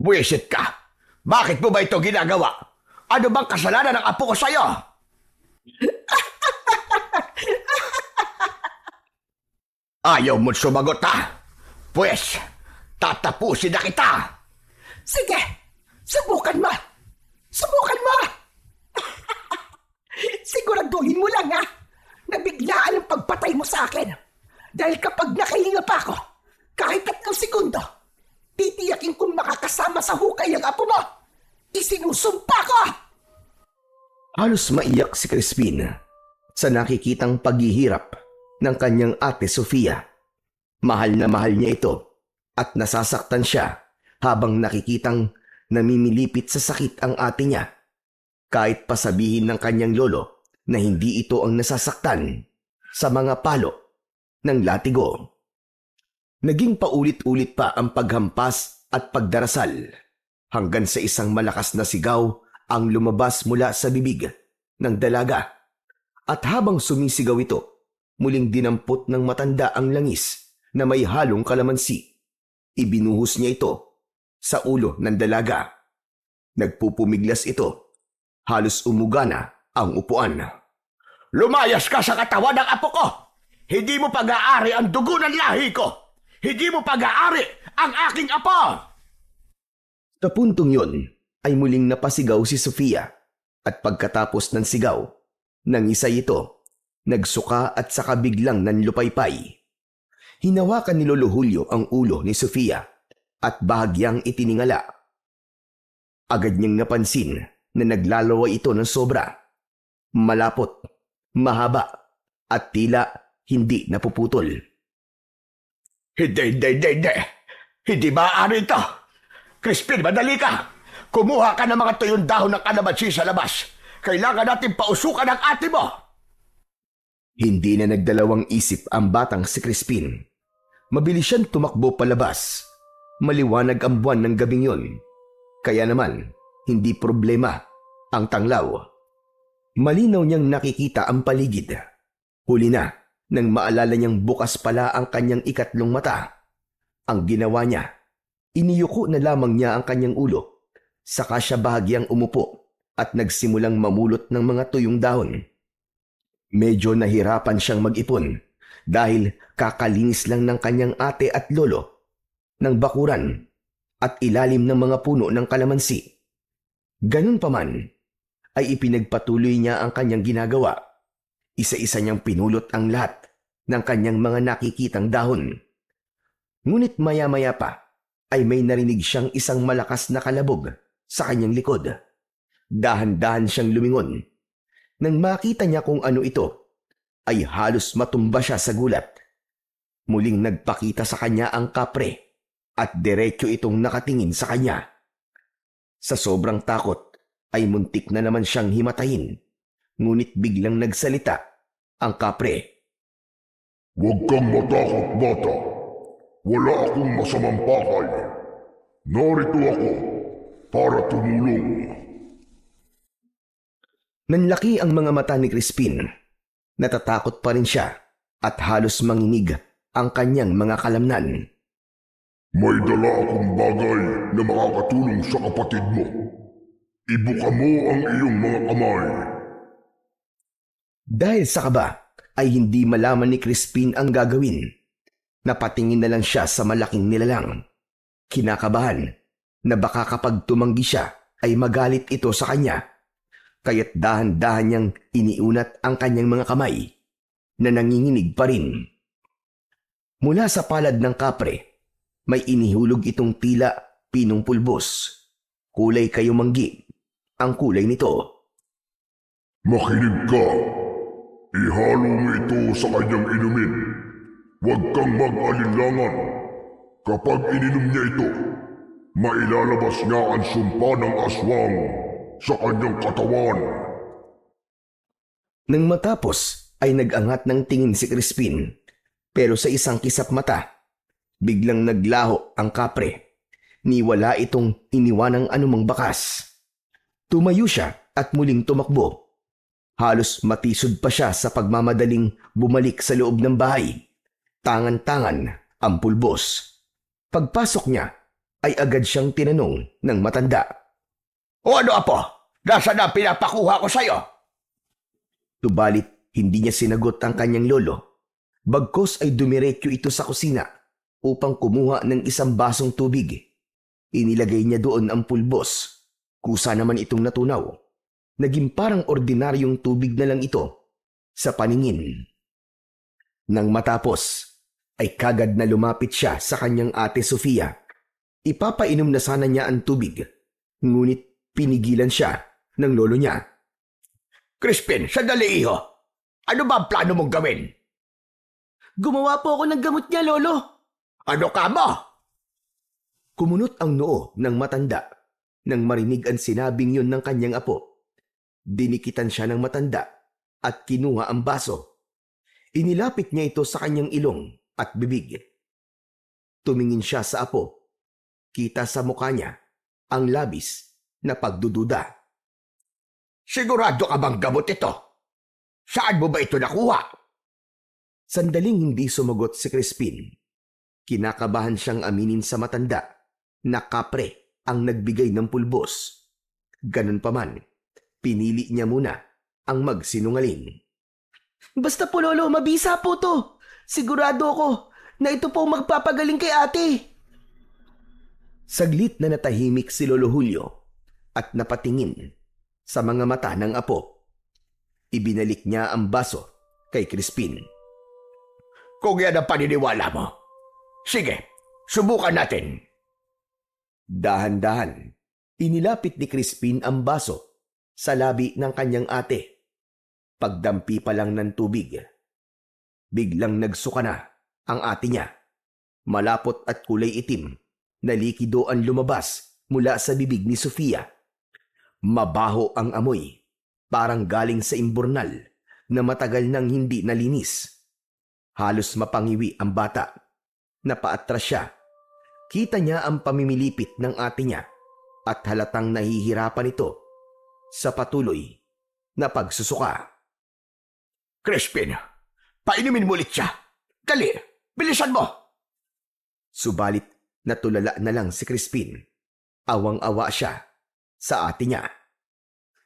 Buwisit ka! Bakit mo ba ito ginagawa? Ano bang kasalanan ng apo ko sa'yo? Ayaw mo't sumagot ha? Pwes, tatapusin na kita! Sige! Subukan mo! Subukan mo! Siguraduhin mo lang, ha? Na biglaan ang pagpatay mo sa akin. Dahil kapag nakahinga pa ako, kahit 3 segundo, titiyakin kong makakasama sa hukay ang apo mo. Isinusumpa ko! Halos maiyak si Crispin sa nakikitang paghihirap ng kanyang ate Sofia. Mahal na mahal niya ito at nasasaktan siya habang nakikitang namimilipit sa sakit ang ate niya. Kahit pasabihin ng kanyang lolo na hindi ito ang nasasaktan sa mga palo ng latigo. Naging paulit-ulit pa ang paghampas at pagdarasal hanggang sa isang malakas na sigaw ang lumabas mula sa bibig ng dalaga. At habang sumisigaw ito, muling dinampot ng matanda ang langis na may halong kalamansi. Ibinuhos niya ito sa ulo ng dalaga. Nagpupumiglas ito. Halos umuga na ang upuan. Lumayas ka sa katawan ng apo ko! Hindi mo pag-aari ang dugo ng lahi ko! Hindi mo pag-aari ang aking apo! Sa puntong yun ay muling napasigaw si Sofia at pagkatapos ng sigaw, nangisay ito, nagsuka at saka biglang nanlupaypay. Hinawakan ni Lolo Julio ang ulo ni Sofia at bahagyang itiningala. Agad niyang napansin na naglalaway ito ng sobra. Malapot, mahaba, at tila hindi napuputol. Hindi. Hindi maaari ito. Crispin, madali ka. Kumuha ka ng mga tuyong dahon ng kalamansi sa labas. Kailangan natin pausukan ang ate mo. Hindi na nagdalawang isip ang batang si Crispin. Mabilis siyang tumakbo palabas. Maliwanag ang buwan ng gabing yun. Kaya naman, hindi problema ang tanglaw. Malinaw niyang nakikita ang paligid. Huli na nang maalala niyang bukas pala ang kanyang ikatlong mata. Ang ginawa niya, iniyuko na lamang niya ang kanyang ulo. Saka siya bahagyang umupo at nagsimulang mamulot ng mga tuyong dahon. Medyo nahirapan siyang mag-ipon dahil kakalinis lang ng kanyang ate at lolo ng bakuran at ilalim ng mga puno ng kalamansi. Ganun pa man, ay ipinagpatuloy niya ang kanyang ginagawa. Isa-isa niyang pinulot ang lahat ng kanyang mga nakikitang dahon. Ngunit maya-maya pa ay may narinig siyang isang malakas na kalabog sa kanyang likod. Dahan-dahan siyang lumingon. Nang makita niya kung ano ito, ay halos matumba siya sa gulat. Muling nagpakita sa kanya ang kapre at diretso itong nakatingin sa kanya. Sa sobrang takot ay muntik na naman siyang himatayin, ngunit biglang nagsalita ang kapre. Huwag kang matakot, bata. Wala akong masamang pakay. Narito ako para tumulong. Nanlaki ang mga mata ni Crispin. Natatakot pa rin siya at halos manginig ang kanyang mga kalamnan. May dala akong bagay na makakatulong sa kapatid mo. Ibuka mo ang iyong mga kamay. Dahil sa kaba ay hindi malaman ni Crispin ang gagawin. Napatingin na lang siya sa malaking nilalang. Kinakabahan na baka kapag tumanggi siya ay magalit ito sa kanya. Kaya't dahan-dahan niyang iniunat ang kanyang mga kamay na nanginginig pa rin. Mula sa palad ng kapre, may inihulog itong tila pinong pulbos. Kulay kayumanggi ang kulay nito. Makinig ka. Ihalo mo ito sa kanyang inumin. Huwag kang mag-alinlangan. Kapag ininom niya ito, mailalabas niya ang sumpa ng aswang sa kanyang katawan. Nang matapos ay nag-angat ng tingin si Crispin, pero sa isang kisap mata, biglang naglaho ang kapre. Niwala itong iniwanang anumang bakas. Tumayo siya at muling tumakbo. Halos matisod pa siya sa pagmamadaling bumalik sa loob ng bahay. Tangan-tangan ang pulbos. Pagpasok niya ay agad siyang tinanong ng matanda. O ano, Apo? Nasaan na pinapakuha ko sa'yo? Subalit hindi niya sinagot ang kanyang lolo. Bagkos ay dumiretso ito sa kusina upang kumuha ng isang basong tubig. Inilagay niya doon ang pulbos. Kusa naman itong natunaw. Naging parang ordinaryong tubig na lang ito sa paningin. Nang matapos, ay kagad na lumapit siya sa kanyang ate Sofia. Ipapainom na sana niya ang tubig, ngunit pinigilan siya ng lolo niya. Crispin, sandali iho. Ano ba ang plano mong gawin? Gumawa po ako ng gamot niya, Lolo. Ano ka mo? Kumunot ang noo ng matanda nang marinig ang sinabing yun ng kanyang apo. Dinikitan siya ng matanda at kinuha ang baso. Inilapit niya ito sa kanyang ilong at bibig. Tumingin siya sa apo. Kita sa mukha niya ang labis na pagdududa. Sigurado ka bang gamot ito? Saan mo ba ito nakuha? Sandaling hindi sumagot si Crispin. Kinakabahan siyang aminin sa matanda na kapre ang nagbigay ng pulbos. Ganun pa man, pinili niya muna ang magsinungaling. Basta po, Lolo, mabisa po to. Sigurado ako na ito po magpapagaling kay ate. Saglit na natahimik si Lolo Julio at napatingin sa mga mata ng apo. Ibinalik niya ang baso kay Crispin. Kung yan ang paniniwala mo, sige, subukan natin. Dahan-dahan, inilapit ni Crispin ang baso sa labi ng kanyang ate. Pagdampi pa lang ng tubig, biglang nagsuka na ang ate niya. Malapot at kulay itim na likido ang lumabas mula sa bibig ni Sofia. Mabaho ang amoy, parang galing sa imburnal na matagal nang hindi nalinis. Halos mapangiwi ang bata. Napaatras siya. Kita niya ang pamimilipit ng ate niya at halatang nahihirapan ito sa patuloy na pagsusuka. Crispin, painumin mo ulit siya. Dali, bilisan mo. Subalit natulala na lang si Crispin. Awang-awa siya sa ate niya.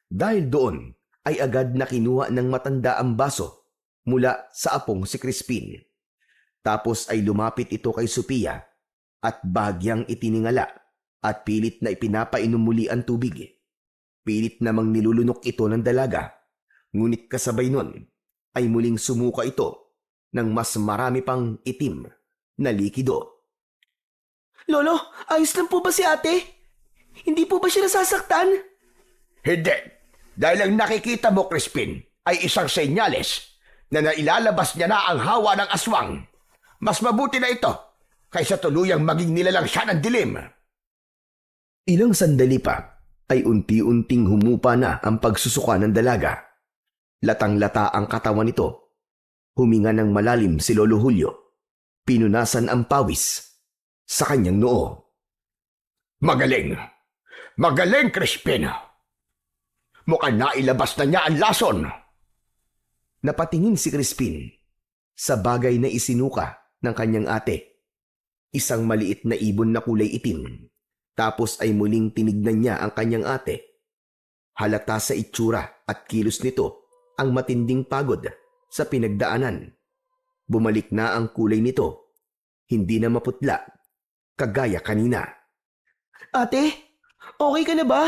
Dahil doon ay agad na kinuha ng matanda ang baso mula sa apong si Crispin. Tapos ay lumapit ito kay Sophia at bahagyang itiningala at pilit na ipinapainom muli ang tubig. Pilit namang nilulunok ito ng dalaga, ngunit kasabay nun ay muling sumuka ito ng mas marami pang itim na likido. Lolo, ayos lang po ba si ate? Hindi po ba siya nasasaktan? Hindi. Dahil ang nakikita mo, Crispin, ay isang senyales na nailalabas niya na ang hawa ng aswang. Mas mabuti na ito kaysa tuluyang maging nilalang siya ng dilim. Ilang sandali pa ay unti-unting humupa na ang pagsusuka ng dalaga. Latang-lata ang katawan nito. Huminga ng malalim si Lolo Julio. Pinunasan ang pawis sa kanyang noo. Magaling! Magaling, Crispin! Mukhang nailabas na niya ang lason. Napatingin si Crispin sa bagay na isinuka ng kanyang ate. Isang maliit na ibon na kulay itim. Tapos ay muling tinignan niya ang kanyang ate. Halata sa itsura at kilos nito ang matinding pagod sa pinagdaanan. Bumalik na ang kulay nito. Hindi na maputla, kagaya kanina. Ate, okay ka na ba?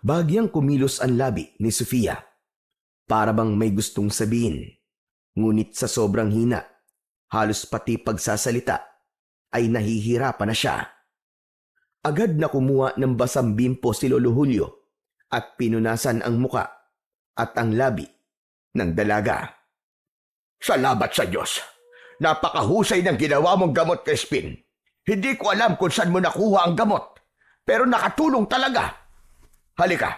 Bagyang kumilos ang labi ni Sofia. Para bang may gustong sabihin. Ngunit sa sobrang hina, halos pati pagsasalita ay nahihirapan na siya. Agad na kumuha ng basang bimpo si Lolo Julio at pinunasan ang muka at ang labi ng dalaga. Salamat sa Diyos. Napakahusay ng ginawa mong gamot, Crispin. Hindi ko alam kung saan mo nakuha ang gamot, pero nakatulong talaga. Halika.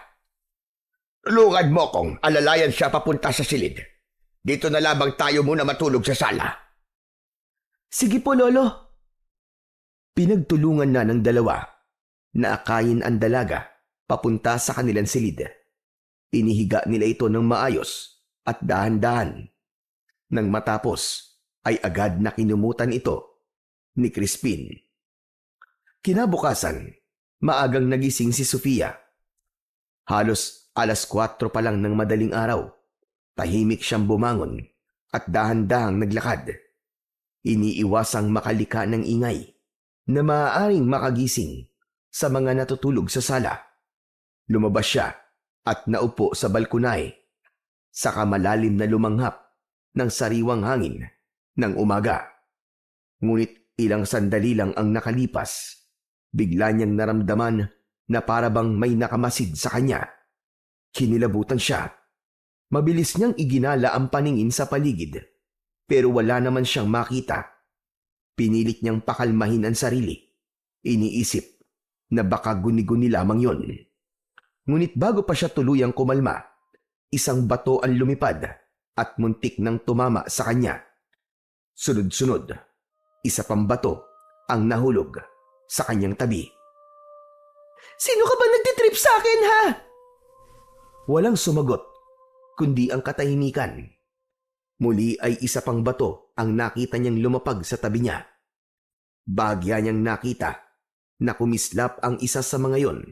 Tulungan mo kong alalayan siya papunta sa silid. Dito na lamang tayo muna matulog sa sala. Sige po, Lolo. Pinagtulungan na ng dalawa na akayin ang dalaga papunta sa kanilang silid. Inihiga nila ito ng maayos at dahan-dahan. Nang matapos, ay agad na kinumutan ito ni Crispin. Kinabukasan, maagang nagising si Sofia. Halos 4:00 pa lang ng madaling araw, tahimik siyang bumangon at dahan-dahang naglakad. Iniiwasang makalika ng ingay na maaaring makagising sa mga natutulog sa sala. Lumabas siya at naupo sa balkonahe, saka malalim na lumanghap ng sariwang hangin ng umaga. Ngunit ilang sandali lang ang nakalipas, bigla niyang naramdaman na parabang may nakamasid sa kanya. Kinilabutan siya. Mabilis niyang iginala ang paningin sa paligid, pero wala naman siyang makita. Pinilit niyang pakalmahin ang sarili. Iniisip na baka guni-guni lamang yon. Ngunit bago pa siya tuluyang kumalma, isang bato ang lumipad at muntik nang tumama sa kanya. Sunod-sunod, isa pang bato ang nahulog sa kanyang tabi. Sino ka ba nagtitrip sa akin, ha? Walang sumagot, kundi ang katahimikan. Muli ay isa pang bato ang nakita niyang lumapag sa tabi niya. Bahagya niyang nakita na kumislap ang isa sa mga yon,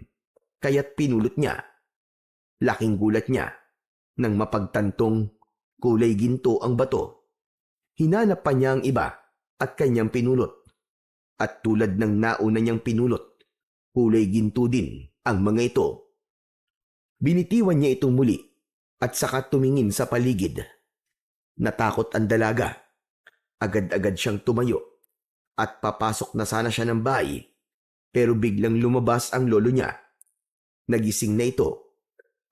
kaya't pinulot niya. Laking gulat niya nang mapagtantong kulay ginto ang bato. Hinanap pa niya ang iba at kanyang pinulot. At tulad ng nauna niyang pinulot, kulay ginto din ang mga ito. Binitiwan niya itong muli at saka tumingin sa paligid. Natakot ang dalaga. Agad-agad siyang tumayo at papasok na sana siya ng bahay, pero biglang lumabas ang lolo niya. Nagising na ito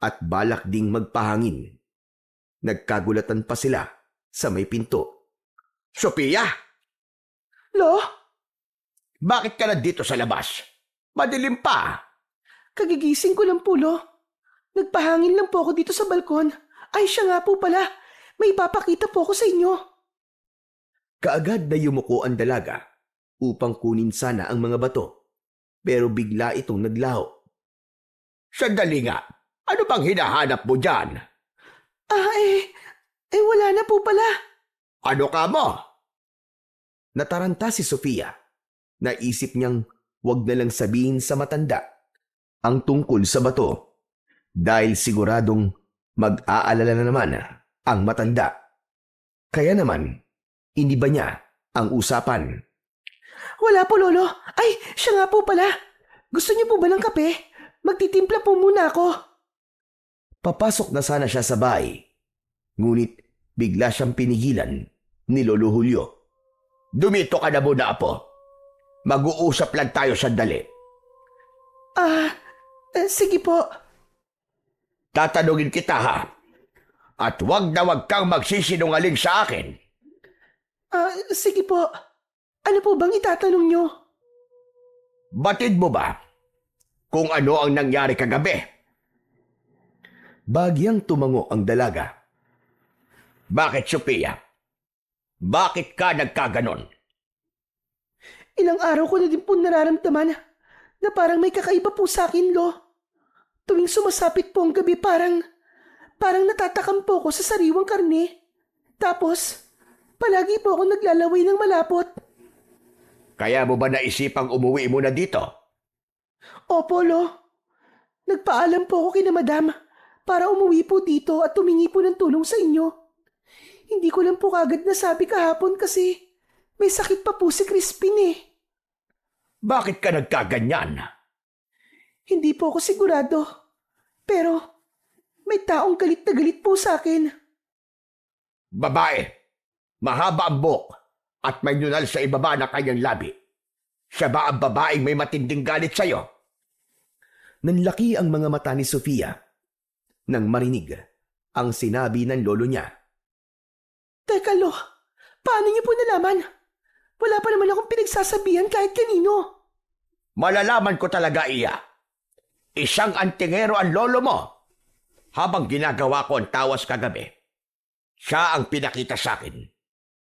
at balak ding magpahangin. Nagkagulatan pa sila sa may pinto. Sophia, Lo, bakit ka na dito sa labas? Madilim pa. kagigising ko lang po, Lo. Nagpahangin lang po ako dito sa balkon. Ay, siya nga po pala. May ipapakita po ako sa inyo. Kaagad na yumuko ang dalaga upang kunin sana ang mga bato, pero bigla itong naglaho. Sandali nga, ano bang hinahanap mo dyan? Wala na po pala. Ano ka mo? Nataranta si Sofia. Naisip niyang wag na lang sabihin sa matanda ang tungkol sa bato dahil siguradong mag-aalala na naman ang matanda. Kaya naman, iniba niya ang usapan. Wala po, Lolo. Ay, siya nga po pala. Gusto niyo po ba ng kape? Magtitimpla po muna ako. Papasok na sana siya sa bahay, ngunit bigla siyang pinigilan ni Lolo Julio. Dumito ka na muna, Apo. Mag-uusap lang tayo sandali. Sige po. Tatanungin kita, ha? At wag na wag kang magsisinungaling sa akin. Sige po. Ano po bang itatanong niyo? Batid mo ba kung ano ang nangyari kagabi? Bagyang tumango ang dalaga. Bakit, Sophia? Bakit ka nagkaganon? Ilang araw ko na din po nararamdaman na parang may kakaiba po sa akin, Lo. Tuwing sumasapit po ang gabi, parang natatakam po ako sa sariwang karne. Tapos, palagi po ako naglalaway ng malapot. Kaya mo ba naisipang umuwi muna dito? Opo, Lo. Nagpaalam po ako kina Madam para umuwi po dito at tumingi po ng tulong sa inyo. Hindi ko lang po kagad nasabi kahapon kasi may sakit pa po si Crispin eh. Bakit ka nagkaganyan? Hindi po ako sigurado. Pero may taong galit na galit po sa akin. Babae, mahaba ang buhok at may nunal sa ibaba ng kanyang labi. Siya ba ang babaeng may matinding galit sa'yo? Nanlaki ang mga mata ni Sofia nang marinig ang sinabi ng lolo niya. Teka, Lo. Paano niyo po nalaman? Wala pa naman akong pinagsasabihan kahit kanino. Malalaman ko talaga, iya. Isang antingero ang lolo mo. Habang ginagawa ko ang tawas kagabi, siya ang pinakita sa akin.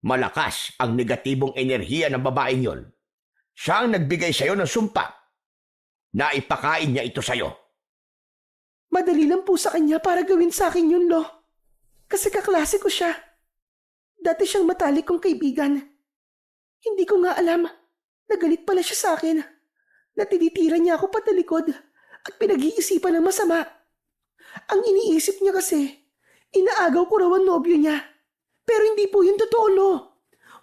Malakas ang negatibong enerhiya ng babaeng yon. Siya ang nagbigay sa'yo ng sumpa. Naipakain niya ito sa'yo. Madali lang po sa kanya para gawin sa akin yun, Lo. Kasi kaklase ko siya. Dati siyang matalik kong kaibigan. Hindi ko nga alam na galit pala siya sa akin. Natinitira niya ako patalikod at pinag-iisipan ng masama. Ang iniisip niya kasi, inaagaw ko raw ang nobyo niya. Pero hindi po yun totoo, Lo.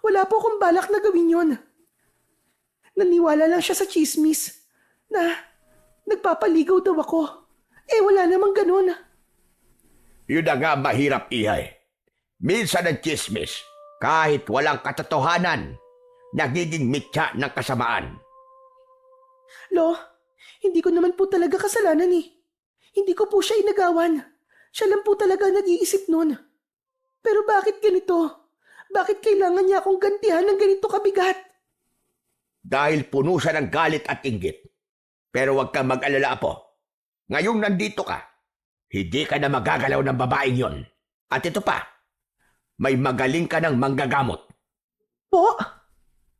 Wala po akong balak na gawin yun. Naniwala lang siya sa chismis na nagpapaligaw daw ako. Wala namang ganun. Yun na nga mahirap, Ihay. Minsan ang chismis, kahit walang katotohanan, nagiging mitya ng kasamaan. Lo, hindi ko naman po talaga kasalanan eh. Hindi ko po siya inagawan. Siya lang po talaga nag-iisip nun. Pero bakit ganito? Bakit kailangan niya akong gantihan ng ganito kabigat? Dahil puno siya ng galit at inggit. Pero huwag kang mag-alala, Apo. Ngayong nandito ka, hindi ka na magagalaw ng babaeng yon. At ito pa, may magaling ka ng manggagamot. Po?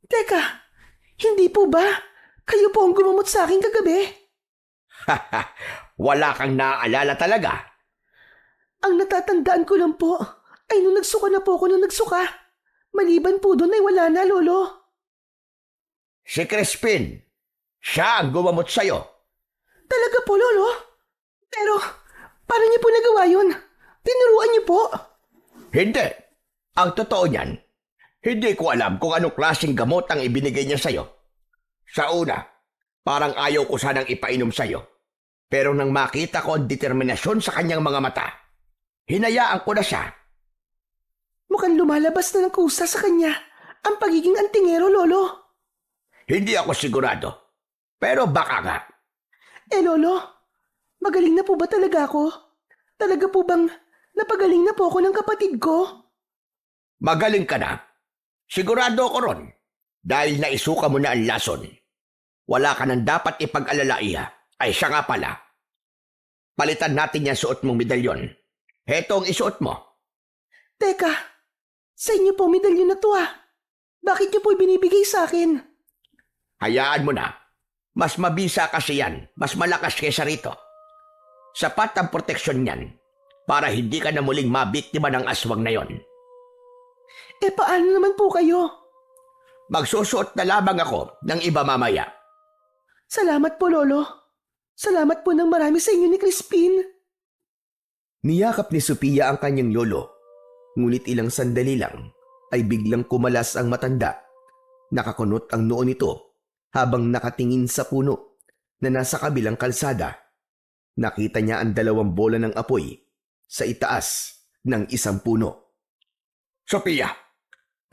Teka, hindi po ba? Kayo po ang gumamot sa akin kagabi? Wala kang naaalala talaga. Ang natatandaan ko lang po ay nung nagsuka na po ako nung nagsuka. Maliban po doon ay wala na, Lolo. Si Crispin, siya ang gumamot sa'yo. Talaga po, Lolo? Pero, paano niyo po nagawa yun? Tinuruan niyo po? Hindi. Ang totoo niyan, hindi ko alam kung anong klaseng gamot ang ibinigay niya sa'yo. Sa una, parang ayaw ko sanang ipainom sa'yo. Pero nang makita ko ang determinasyon sa kanyang mga mata, hinayaan ko na siya. Mukhang lumalabas na ng kusa sa kanya ang pagiging antingero, Lolo. Hindi ako sigurado, pero baka nga. Lolo, magaling na po ba talaga ako? Talaga po bang napagaling na po ako ng kapatid ko? Magaling ka na. Sigurado ako ron. Dahil naisuka mo na ang lason. Wala ka nang dapat ipag-alala, Iha. Ay siya nga pala. Palitan natin yung suot mong medalyon. Heto ang isuot mo. Teka, sa inyo po medalyon na to ah. Bakit niyo po binibigay sa akin? Hayaan mo na. Mas mabisa kasi yan. Mas malakas kaysa rito. Sapat ang proteksyon niyan para hindi ka na muling mabiktima ng aswang na yon. Paano naman po kayo? Magsusuot na lamang ako ng iba mamaya. Salamat po, Lolo. Salamat po ng marami sa inyo ni Crispin. Niyakap ni Sophia ang kanyang lolo. Ngunit ilang sandali lang ay biglang kumalas ang matanda. Nakakunot ang noo nito habang nakatingin sa puno na nasa kabilang kalsada. Nakita niya ang 2 bola ng apoy sa itaas ng isang puno. Sophia,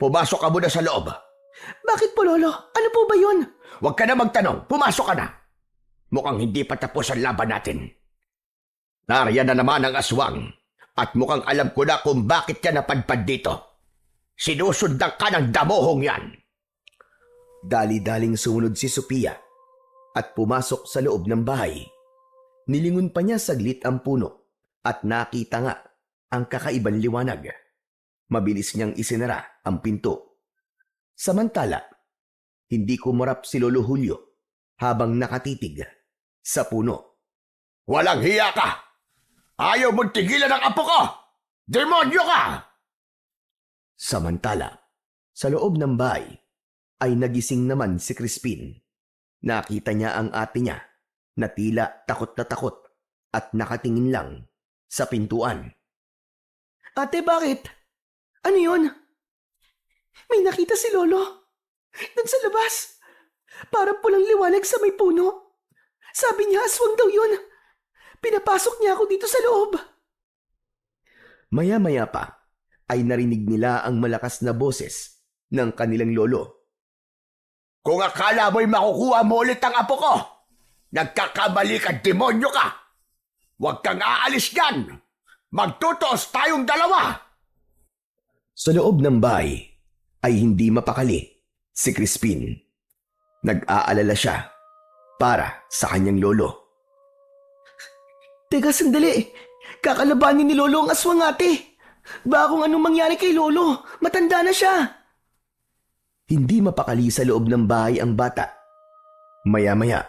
pumasok ka muna sa loob. Bakit po, Lolo? Ano po ba yun? Huwag ka na magtanong. Pumasok ka na. Mukhang hindi pa tapos ang laban natin. Nariyan na naman ang aswang at mukhang alam ko na kung bakit ka napadpad dito. Sinusundan ka ng damuhong yan. Dali-daling sumunod si Sophia at pumasok sa loob ng bahay. Nilingon pa niya saglit ang puno at nakita nga ang kakaibang liwanag. Mabilis niyang isinara ang pinto. Samantala, hindi kumurap si Lolo Julio habang nakatitig sa puno. Walang hiya ka! Ayaw mong tigilan ang apo ko! Demonyo ka! Samantala, sa loob ng bahay ay nagising naman si Crispin. Nakita niya ang ate niya na tila takot na takot at nakatingin lang sa pintuan. Ate, bakit? Ano yun? May nakita si Lolo. Doon sa labas. Parang pulang liwanag sa may puno. Sabi niya aswang daw yun. Pinapasok niya ako dito sa loob. Maya-maya pa ay narinig nila ang malakas na boses ng kanilang lolo. Kung akala mo'y makukuha mo ulit ang apo ko, nagkakamali ka, demonyo ka! Huwag kang aalis dyan! Magtutos tayong dalawa! Sa loob ng bahay ay hindi mapakali si Crispin. Nag-aalala siya para sa kanyang lolo. Teka, sandali. Kakalabanin ni Lolo ang aswang, ate. Baka kung anong mangyari kay Lolo, matanda na siya. Hindi mapakali sa loob ng bahay ang bata. Maya-maya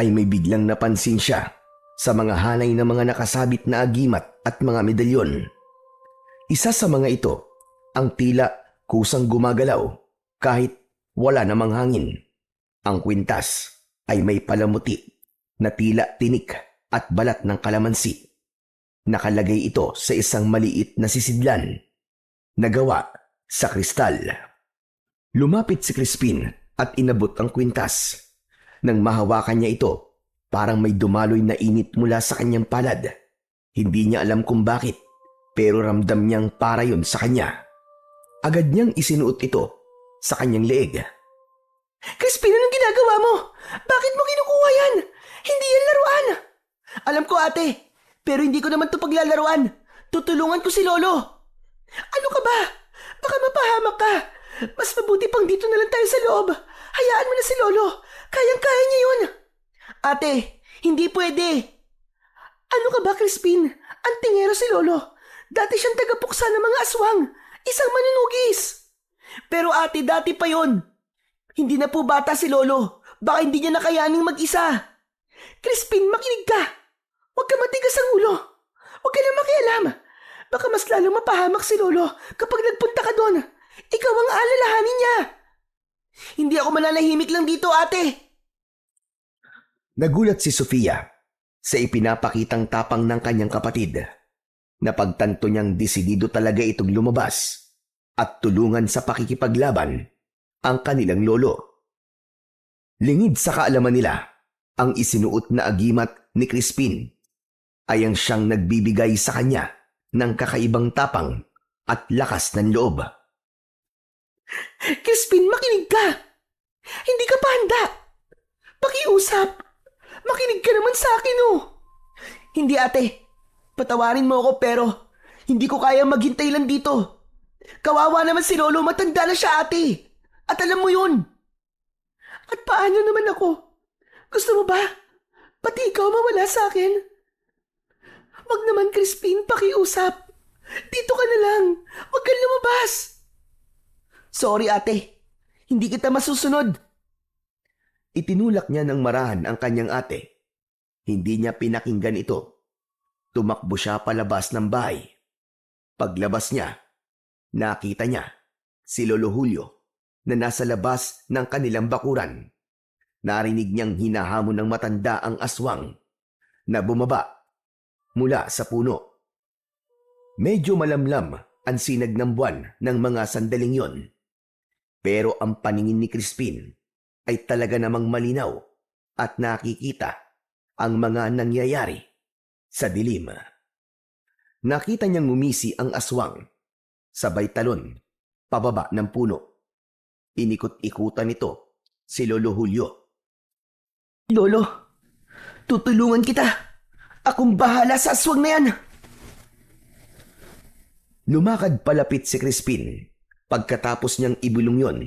ay may biglang napansin siya sa mga hanay ng mga nakasabit na agimat at mga medalyon. Isa sa mga ito ang tila kusang gumagalaw kahit wala namang hangin. Ang kwintas ay may palamuti na tila tinik at balat ng kalamansi. Nakalagay ito sa isang maliit na sisidlan na gawa sa kristal. Lumapit si Crispin at inabot ang kwintas. Nang mahawakan niya ito, parang may dumaloy na init mula sa kanyang palad. Hindi niya alam kung bakit, pero ramdam niyang para yun sa kanya. Agad niyang isinuot ito sa kanyang leeg. Crispin, anong ginagawa mo? Bakit mo kinukuha yan? Hindi yan laruan. Alam ko, ate, pero hindi ko naman ito paglalaruan. Tutulungan ko si Lolo. Ano ka ba? Baka mapahamak ka. Mas mabuti pang dito na lang tayo sa loob. Hayaan mo na si Lolo. Kayang-kaya niya yun. Ate, hindi pwede. Ano ka ba, Crispin? Antingero si Lolo. Dati siyang tagapuksa ng mga aswang. Isang manunugis. Pero ate, dati pa yon. Hindi na po bata si Lolo. Baka hindi niya nakayaning mag-isa. Crispin, makinig ka. Huwag ka matigas ang ulo. Huwag ka na makialam. Baka mas lalo mapahamak si Lolo kapag nagpunta ka doon. Ikaw ang alalahanin niya. Hindi ako mananahimik lang dito, ate. Nagulat si Sofia sa ipinapakitang tapang ng kanyang kapatid. Napagtanto niyang desidido talaga itong lumabas at tulungan sa pakikipaglaban ang kanilang lolo. Lingid sa kaalaman nila, ang isinuot na agimat ni Crispin ay ang siyang nagbibigay sa kanya ng kakaibang tapang at lakas ng loob. Crispin, makinig ka. Hindi ka pa handa. Pakiusap. Makinig ka naman sa akin, oh. Hindi, ate. Patawarin mo ako pero hindi ko kaya maghintay lang dito. Kawawa naman si Lolo, matanda na siya, ate. At alam mo yun. At paano naman ako? Gusto mo ba? Pati ikaw mawala sa akin? Wag naman, Crispin, pakiusap. Dito ka na lang. Wag kang lumabas. Sorry, ate. Hindi kita masusunod. Itinulak niya ng marahan ang kanyang ate. Hindi niya pinakinggan ito. Tumakbo siya palabas ng bahay. Paglabas niya, nakita niya si Lolo Julio na nasa labas ng kanilang bakuran. Narinig niyang hinahamon ng matanda ang aswang na bumaba mula sa puno. Medyo malamlam ang sinag ng buwan ng mga sandaling yon. Pero ang paningin ni Crispin ay talaga namang malinaw at nakikita ang mga nangyayari sa dilim. Nakita niyang ngumisi ang aswang, sabay talon, pababa ng puno. Inikot-ikutan nito si Lolo Julio. Lolo, tutulungan kita. Akong bahala sa aswang na yan. Lumakad palapit si Crispin pagkatapos niyang ibulong yon,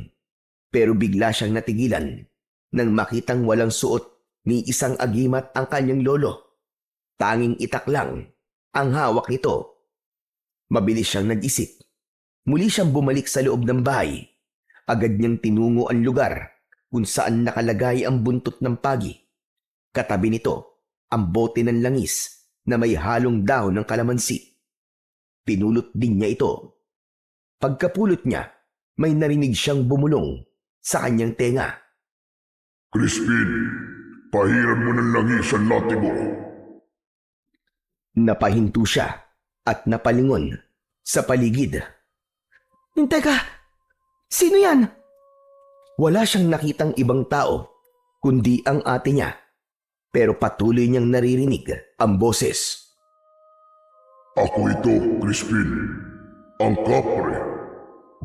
pero bigla siyang natigilan nang makitang walang suot ni isang agimat ang kanyang lolo. Tanging itak lang ang hawak nito. Mabilis siyang nag-isip. Muli siyang bumalik sa loob ng bahay. Agad niyang tinungo ang lugar kung saan nakalagay ang buntot ng pagi. Katabi nito ang bote ng langis na may halong dahon ng kalamansi. Pinulot din niya ito. Pagkapulot niya, may narinig siyang bumulong sa kanyang tenga. Crispin, pahiran mo ng langis ang latigo. Napahinto siya at napalingon sa paligid. Teka, sino yan? Wala siyang nakitang ibang tao kundi ang ate niya, pero patuloy niyang naririnig ang boses. Ako ito, Crispin, ang kapre.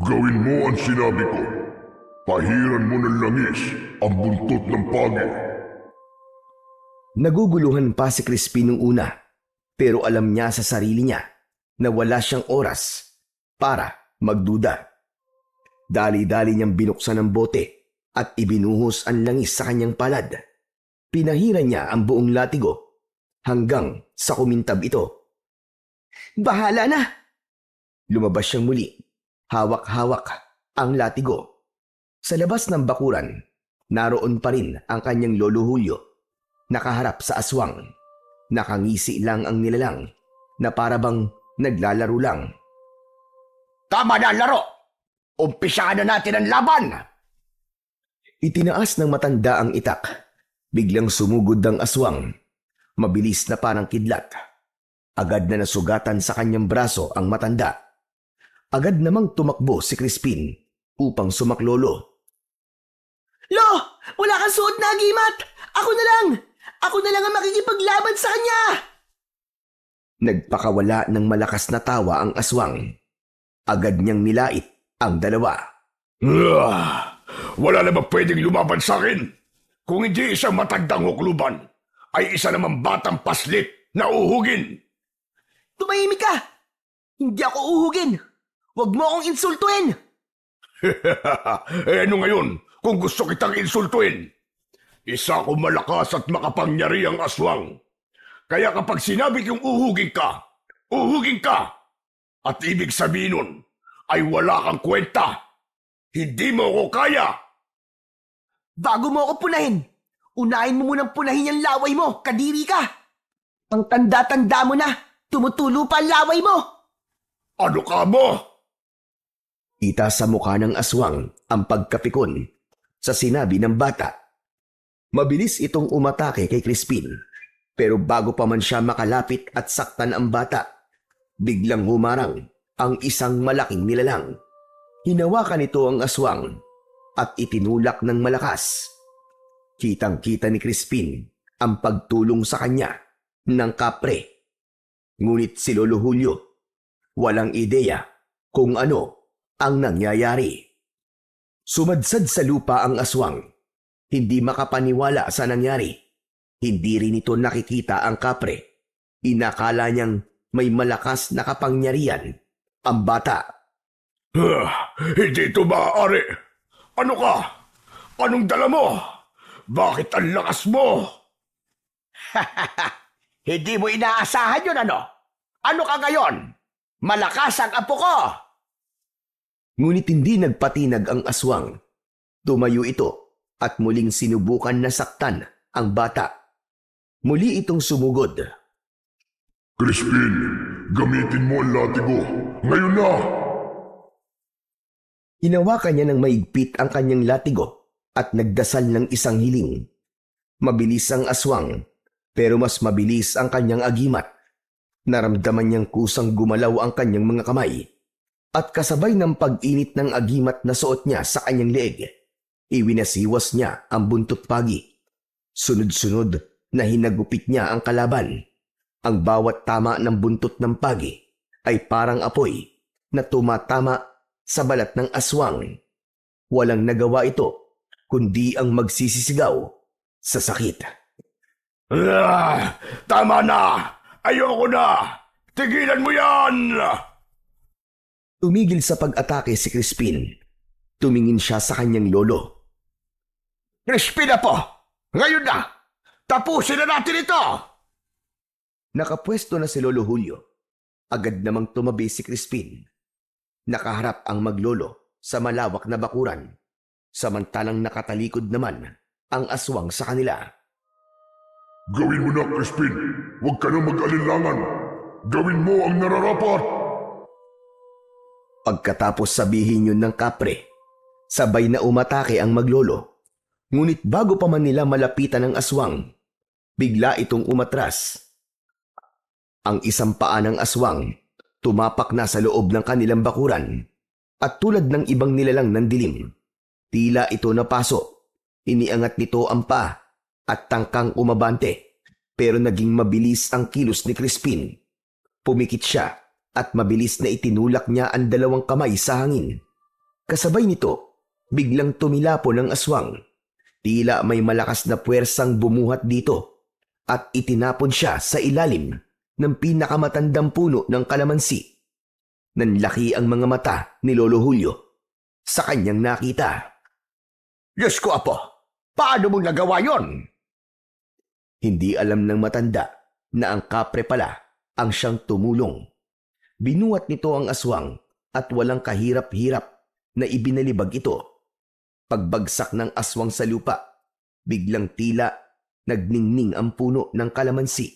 Gawin mo ang sinabi ko. Pahiran mo ng langis ang buntot ng pagi. Naguguluhan pa si Crispin nung una, pero alam niya sa sarili niya na wala siyang oras para magduda. Dali-dali niyang binuksan ang bote at ibinuhos ang langis sa kanyang palad. Pinahiran niya ang buong latigo hanggang sa kumintab ito. Bahala na! Lumabas siyang muli, hawak-hawak ang latigo. Sa labas ng bakuran, naroon pa rin ang kanyang Lolo Julio, nakaharap sa aswang. Nakangisi lang ang nilalang na parabang naglalaro lang. Tama na ang laro! Umpisahan na natin ang laban! Itinaas ng matanda ang itak. Biglang sumugod ang aswang. Mabilis na parang kidlat. Agad na nasugatan sa kanyang braso ang matanda. Agad namang tumakbo si Crispin upang sumaklolo. Lo! Wala kang suot na agimat! Ako na lang! Ako na lang ang makikipaglaban sa kanya! Nagpakawala ng malakas na tawa ang aswang. Agad niyang nilait ang dalawa. Wala na ba pwedeng lumaban sa akin? Kung hindi isang matandang hukluban, ay isa naman batang paslit na uhugin. Tumahimik ka! Hindi ako uhugin! Huwag mo akong insultuhin! Ano ngayon kung gusto kitang insultuin? Isa akong malakas at makapangyarihang aswang. Kaya kapag sinabi kong uhugin ka, uhugin ka. At ibig sabihin nun ay wala kang kwenta. Hindi mo ko kaya. Bago mo ako punahin, unahin mo munang punahin yung laway mo, kadiri ka! Ang tanda-tanda mo na, tumutulo pa ang laway mo! Ano ka mo? Ita sa mukha ng aswang ang pagkapikon sa sinabi ng bata. Mabilis itong umatake kay Crispin. Pero bago pa man siya makalapit at saktan ang bata, biglang humarang ang isang malaking nilalang. Hinawakan nito ang aswang at itinulak ng malakas. Kitang-kita ni Crispin ang pagtulong sa kanya ng kapre. Ngunit si Lolo Julio, walang ideya kung ano ang nangyayari. Sumadsad sa lupa ang aswang, hindi makapaniwala sa nangyari. Hindi rin ito nakikita ang kapre. Inakala niyang may malakas na kapangyarihan ang bata. Hindi ito maaari. Ano ka? Anong dala mo? Bakit ang lakas mo? Hindi mo inaasahan yun, ano? Ano ka ngayon? Malakas ang apo ko! Ngunit hindi nagpatinag ang aswang. Tumayo ito at muling sinubukan na saktan ang bata. Muli itong sumugod. Crispin, gamitin mo ang latigo. Ngayon na! Hinawakan niya ng maigpit ang kanyang latigo at nagdasal ng isang hiling. Mabilis ang aswang, pero mas mabilis ang kanyang agimat. Naramdaman niyang kusang gumalaw ang kanyang mga kamay. At kasabay ng pag-init ng agimat na suot niya sa kanyang leeg, iwinasiwas niya ang buntot pagi. Sunod-sunod na hinagupit niya ang kalaban. Ang bawat tama ng buntot ng pagi ay parang apoy na tumatama sa balat ng aswang. Walang nagawa ito kundi ang magsisisigaw sa sakit. Tama na! Ayoko na! Tigilan mo yan! Tumigil sa pag-atake si Crispin. Tumingin siya sa kanyang lolo. Crispin na po! Ngayon na! Tapusin na natin ito! Nakapwesto na si Lolo Julio. Agad namang tumabi si Crispin. Nakaharap ang maglolo sa malawak na bakuran. Samantalang nakatalikod naman ang aswang sa kanila. Gawin mo na, Crispin. Huwag ka na mag-alinlangan. Gawin mo ang nararapat. Pagkatapos sabihin yun ng kapre, sabay na umatake ang maglolo. Ngunit bago pa man nila malapitan ang aswang, bigla itong umatras. Ang isang paa ng aswang tumapak na sa loob ng kanilang bakuran at tulad ng ibang nilalang ng dilim, tila ito napaso. Iniangat nito ang paa at tangkang umabante, pero naging mabilis ang kilos ni Crispin. Pumikit siya at mabilis na itinulak niya ang dalawang kamay sa hangin. Kasabay nito, biglang tumilapon ang aswang. Tila may malakas na puwersang bumuhat dito at itinapon siya sa ilalim ng pinakamatandang puno ng kalamansi. Nanlaki ang mga mata ni Lolo Julio sa kanyang nakita. Diyos ko, apo! Paano mong nagawa yon? Hindi alam ng matanda na ang kapre pala ang siyang tumulong. Binuhat nito ang aswang at walang kahirap-hirap na ibinalibag ito. Pagbagsak ng aswang sa lupa, biglang tila nagningning ang puno ng kalamansi.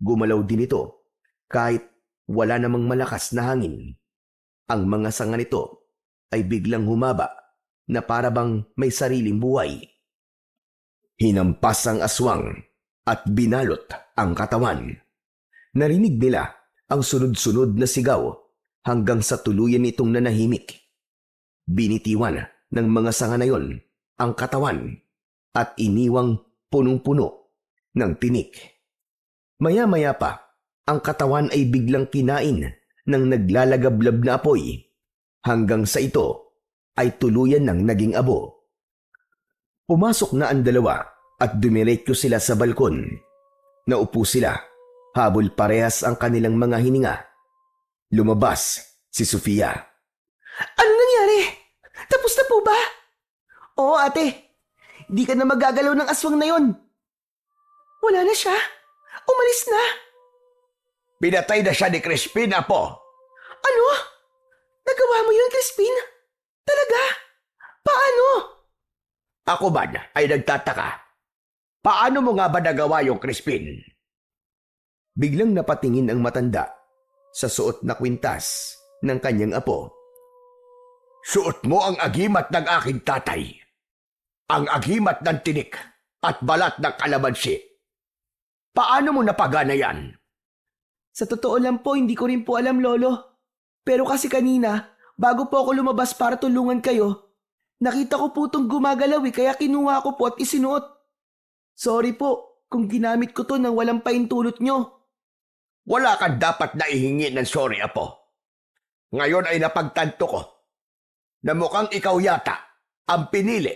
Gumalaw din ito kahit wala namang malakas na hangin. Ang mga sanga nito ay biglang humaba na parabang may sariling buhay. Hinampas ang aswang at binalot ang katawan. Narinig nila ang sunod-sunod na sigaw hanggang sa tuluyan itong nanahimik. Binitiwan ng mga sanga na yon ang katawan at iniwang punong-puno ng tinik. Maya-maya pa, ang katawan ay biglang kinain ng naglalagablab na apoy hanggang sa ito ay tuluyan ng naging abo. Pumasok na ang dalawa at dumiretso sila sa balkon. Naupo sila, habol parehas ang kanilang mga hininga. Lumabas si Sofia. Ano nangyari? Tapos na po ba? Oo, ate. Di ka na magagalaw ng aswang na yon. Wala na siya. Umalis na. Pinatay na siya ni Crispin, Apo. Ano? Nagawa mo yun, Crispin? Talaga? Paano? Ako man ay nagtataka. Paano mo nga ba nagawa yung Crispin? Biglang napatingin ang matanda sa suot na kwintas ng kanyang apo. Suot mo ang agimat ng aking tatay. Ang agimat ng tinik at balat ng kalamansi. Paano mo napagana yan? Sa totoo lang po, hindi ko rin po alam, Lolo. Pero kasi kanina, bago po ako lumabas para tulungan kayo, nakita ko po itong gumagalaw kaya kinuha ko po at isinuot. Sorry po kung ginamit ko to nang walang paintulot nyo. Wala kang dapat na ihingi ng sorry, Apo. Ngayon ay napagtanto ko na mukhang ikaw yata ang pinili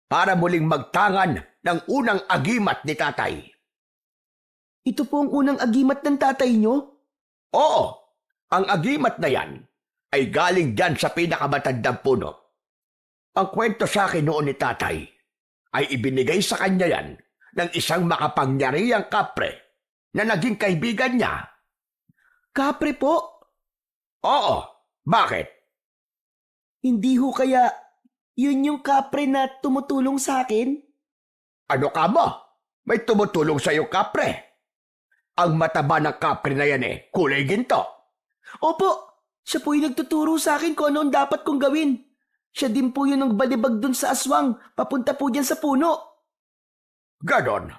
para muling magtangan ng unang agimat ni tatay. Ito po ang unang agimat ng tatay nyo? Oo, ang agimat na yan ay galing dyan sa pinakamatandang puno. Ang kwento sa akin noon ni tatay ay ibinigay sa kanya yan ng isang makapangyarihang kapre na naging kaibigan niya. Kapre po? Oo, bakit? Hindi ho kaya yun yung kapre na tumutulong sa akin? Ano ka mo? May tumutulong sa iyo kapre. Ang mataba ng kapre na yan kulay ginto. Opo, siya po yung nagtuturo sa akin kung ano ang dapat kong gawin. Siya din po yung nagbalibag dun sa aswang, papunta po dyan sa puno. Ganon.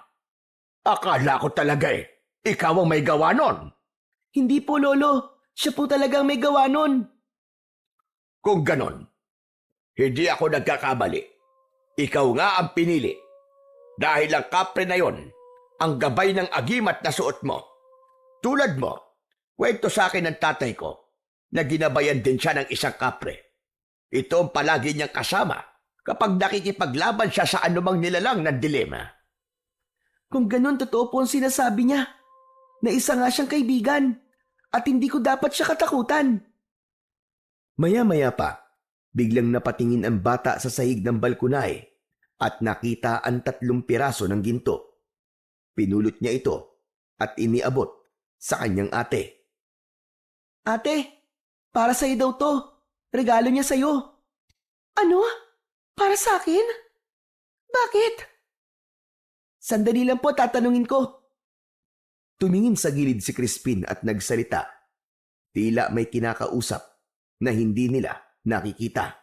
Akala ko talaga ikaw ang may gawa nun. Hindi po, Lolo. Siya po talagang may gawa nun. Kung ganon, hindi ako nagkakamali. Ikaw nga ang pinili. Dahil ang kapre na yon, ang gabay ng agimat na suot mo. Tulad mo, kwento sa akin ng tatay ko na ginabayan din siya ng isang kapre. Ito ang palagi niyang kasama kapag nakikipaglaban siya sa anumang nilalang ng dilema. Kung ganun, totoo po ang sinasabi niya, na isa nga siyang kaibigan at hindi ko dapat siya katakutan. Maya-maya pa, biglang napatingin ang bata sa sahig ng balkonay at nakita ang 3 piraso ng ginto. Pinulot niya ito at iniabot sa kanyang ate. Ate, para sa'yo daw to. Regalo niya sa'yo. Ano? Para sa akin? Bakit? Sandali lang po, tatanungin ko. Tumingin sa gilid si Crispin at nagsalita. Tila may kinakausap na hindi nila nakikita.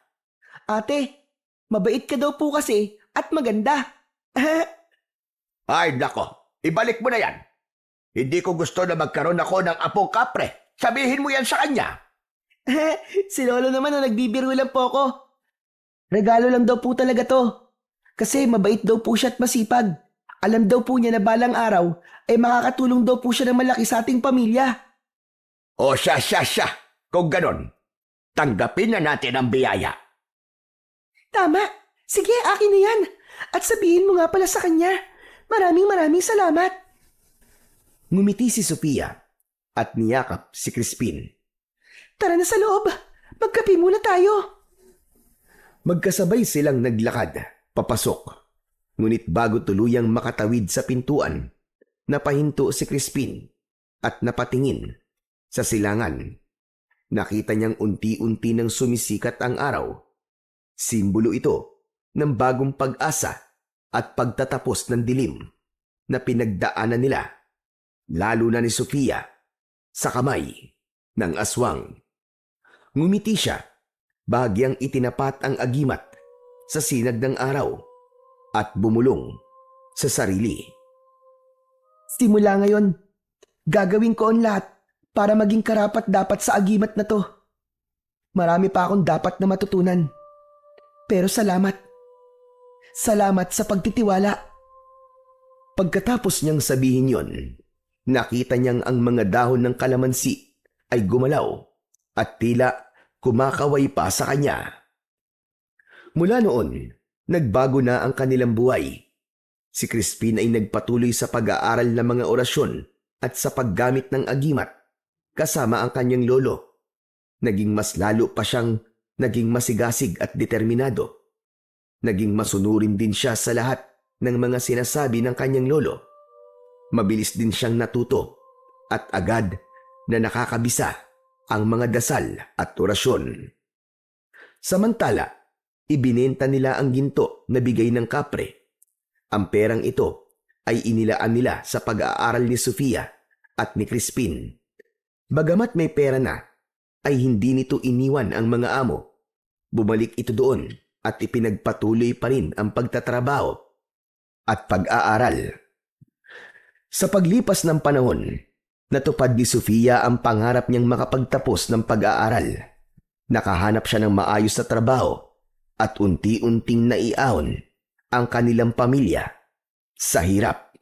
Ate, mabait ka daw po kasi at maganda. Ay nako, ibalik mo na yan. Hindi ko gusto na magkaroon ako ng apong kapre. Sabihin mo yan sa kanya. Si Lolo naman na nagbibiro lang po ako. Regalo lang daw po talaga to. Kasi mabait daw po siya at masipag. Alam daw po niya na balang araw ay makakatulong daw po siya ng malaki sa ating pamilya. O siya. Kung ganon, tanggapin na natin ang biyaya. Tama. Sige, akin na yan. At sabihin mo nga pala sa kanya. Maraming salamat. Ngumiti si Sofia at niyakap si Crispin. Tara na sa loob. Magkape muna tayo. Magkasabay silang naglakad, papasok. Ngunit bago tuluyang makatawid sa pintuan, napahinto si Crispin at napatingin sa silangan. Nakita niyang unti-unti nang sumisikat ang araw. Simbolo ito ng bagong pag-asa at pagtatapos ng dilim na pinagdaanan nila, lalo na ni Sofia, sa kamay ng aswang. Ngumiti siya bahagyang itinapat ang agimat sa sinag ng araw at bumulong sa sarili. Simula ngayon, gagawin ko ang lahat para maging karapat-dapat sa agimat na to. Marami pa akong dapat na matutunan. Pero salamat. Salamat sa pagtitiwala. Pagkatapos niyang sabihin yon, nakita niyang ang mga dahon ng kalamansi ay gumalaw at tila kumakaway pa sa kanya. Mula noon, nagbago na ang kanilang buhay. Si Crispin ay nagpatuloy sa pag-aaral ng mga orasyon at sa paggamit ng agimat kasama ang kanyang lolo. Naging mas lalo pa siyang naging masigasig at determinado. Naging masunurin din siya sa lahat ng mga sinasabi ng kanyang lolo. Mabilis din siyang natuto at agad na nakakabisa ang mga dasal at orasyon. Samantala, ibinenta nila ang ginto na bigay ng kapre. Ang perang ito ay inilaan nila sa pag-aaral ni Sofia at ni Crispin. Bagamat may pera na, ay hindi nito iniwan ang mga amo. Bumalik ito doon at ipinagpatuloy pa rin ang pagtatrabaho at pag-aaral. Sa paglipas ng panahon, natupad ni Sofia ang pangarap niyang makapagtapos ng pag-aaral. Nakahanap siya ng maayos na trabaho at unti-unting naiahon ang kanilang pamilya sa hirap.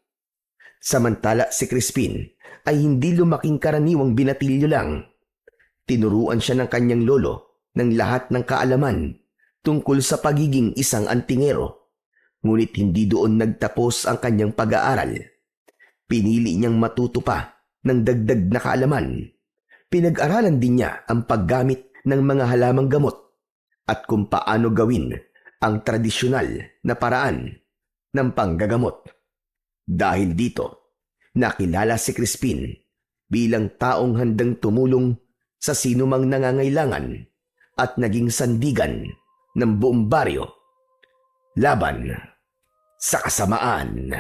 Samantala si Crispin ay hindi lumaking karaniwang binatilyo lang. Tinuruan siya ng kanyang lolo ng lahat ng kaalaman tungkol sa pagiging isang antingero. Ngunit hindi doon nagtapos ang kanyang pag-aaral. Pinili niyang matuto pa ng dagdag na kaalaman. Pinag-aralan din niya ang paggamit ng mga halamang gamot at kung paano gawin ang tradisyonal na paraan ng panggagamot. Dahil dito, nakilala si Crispin bilang taong handang tumulong sa sinumang nangangailangan at naging sandigan ng buong baryo laban sa kasamaan.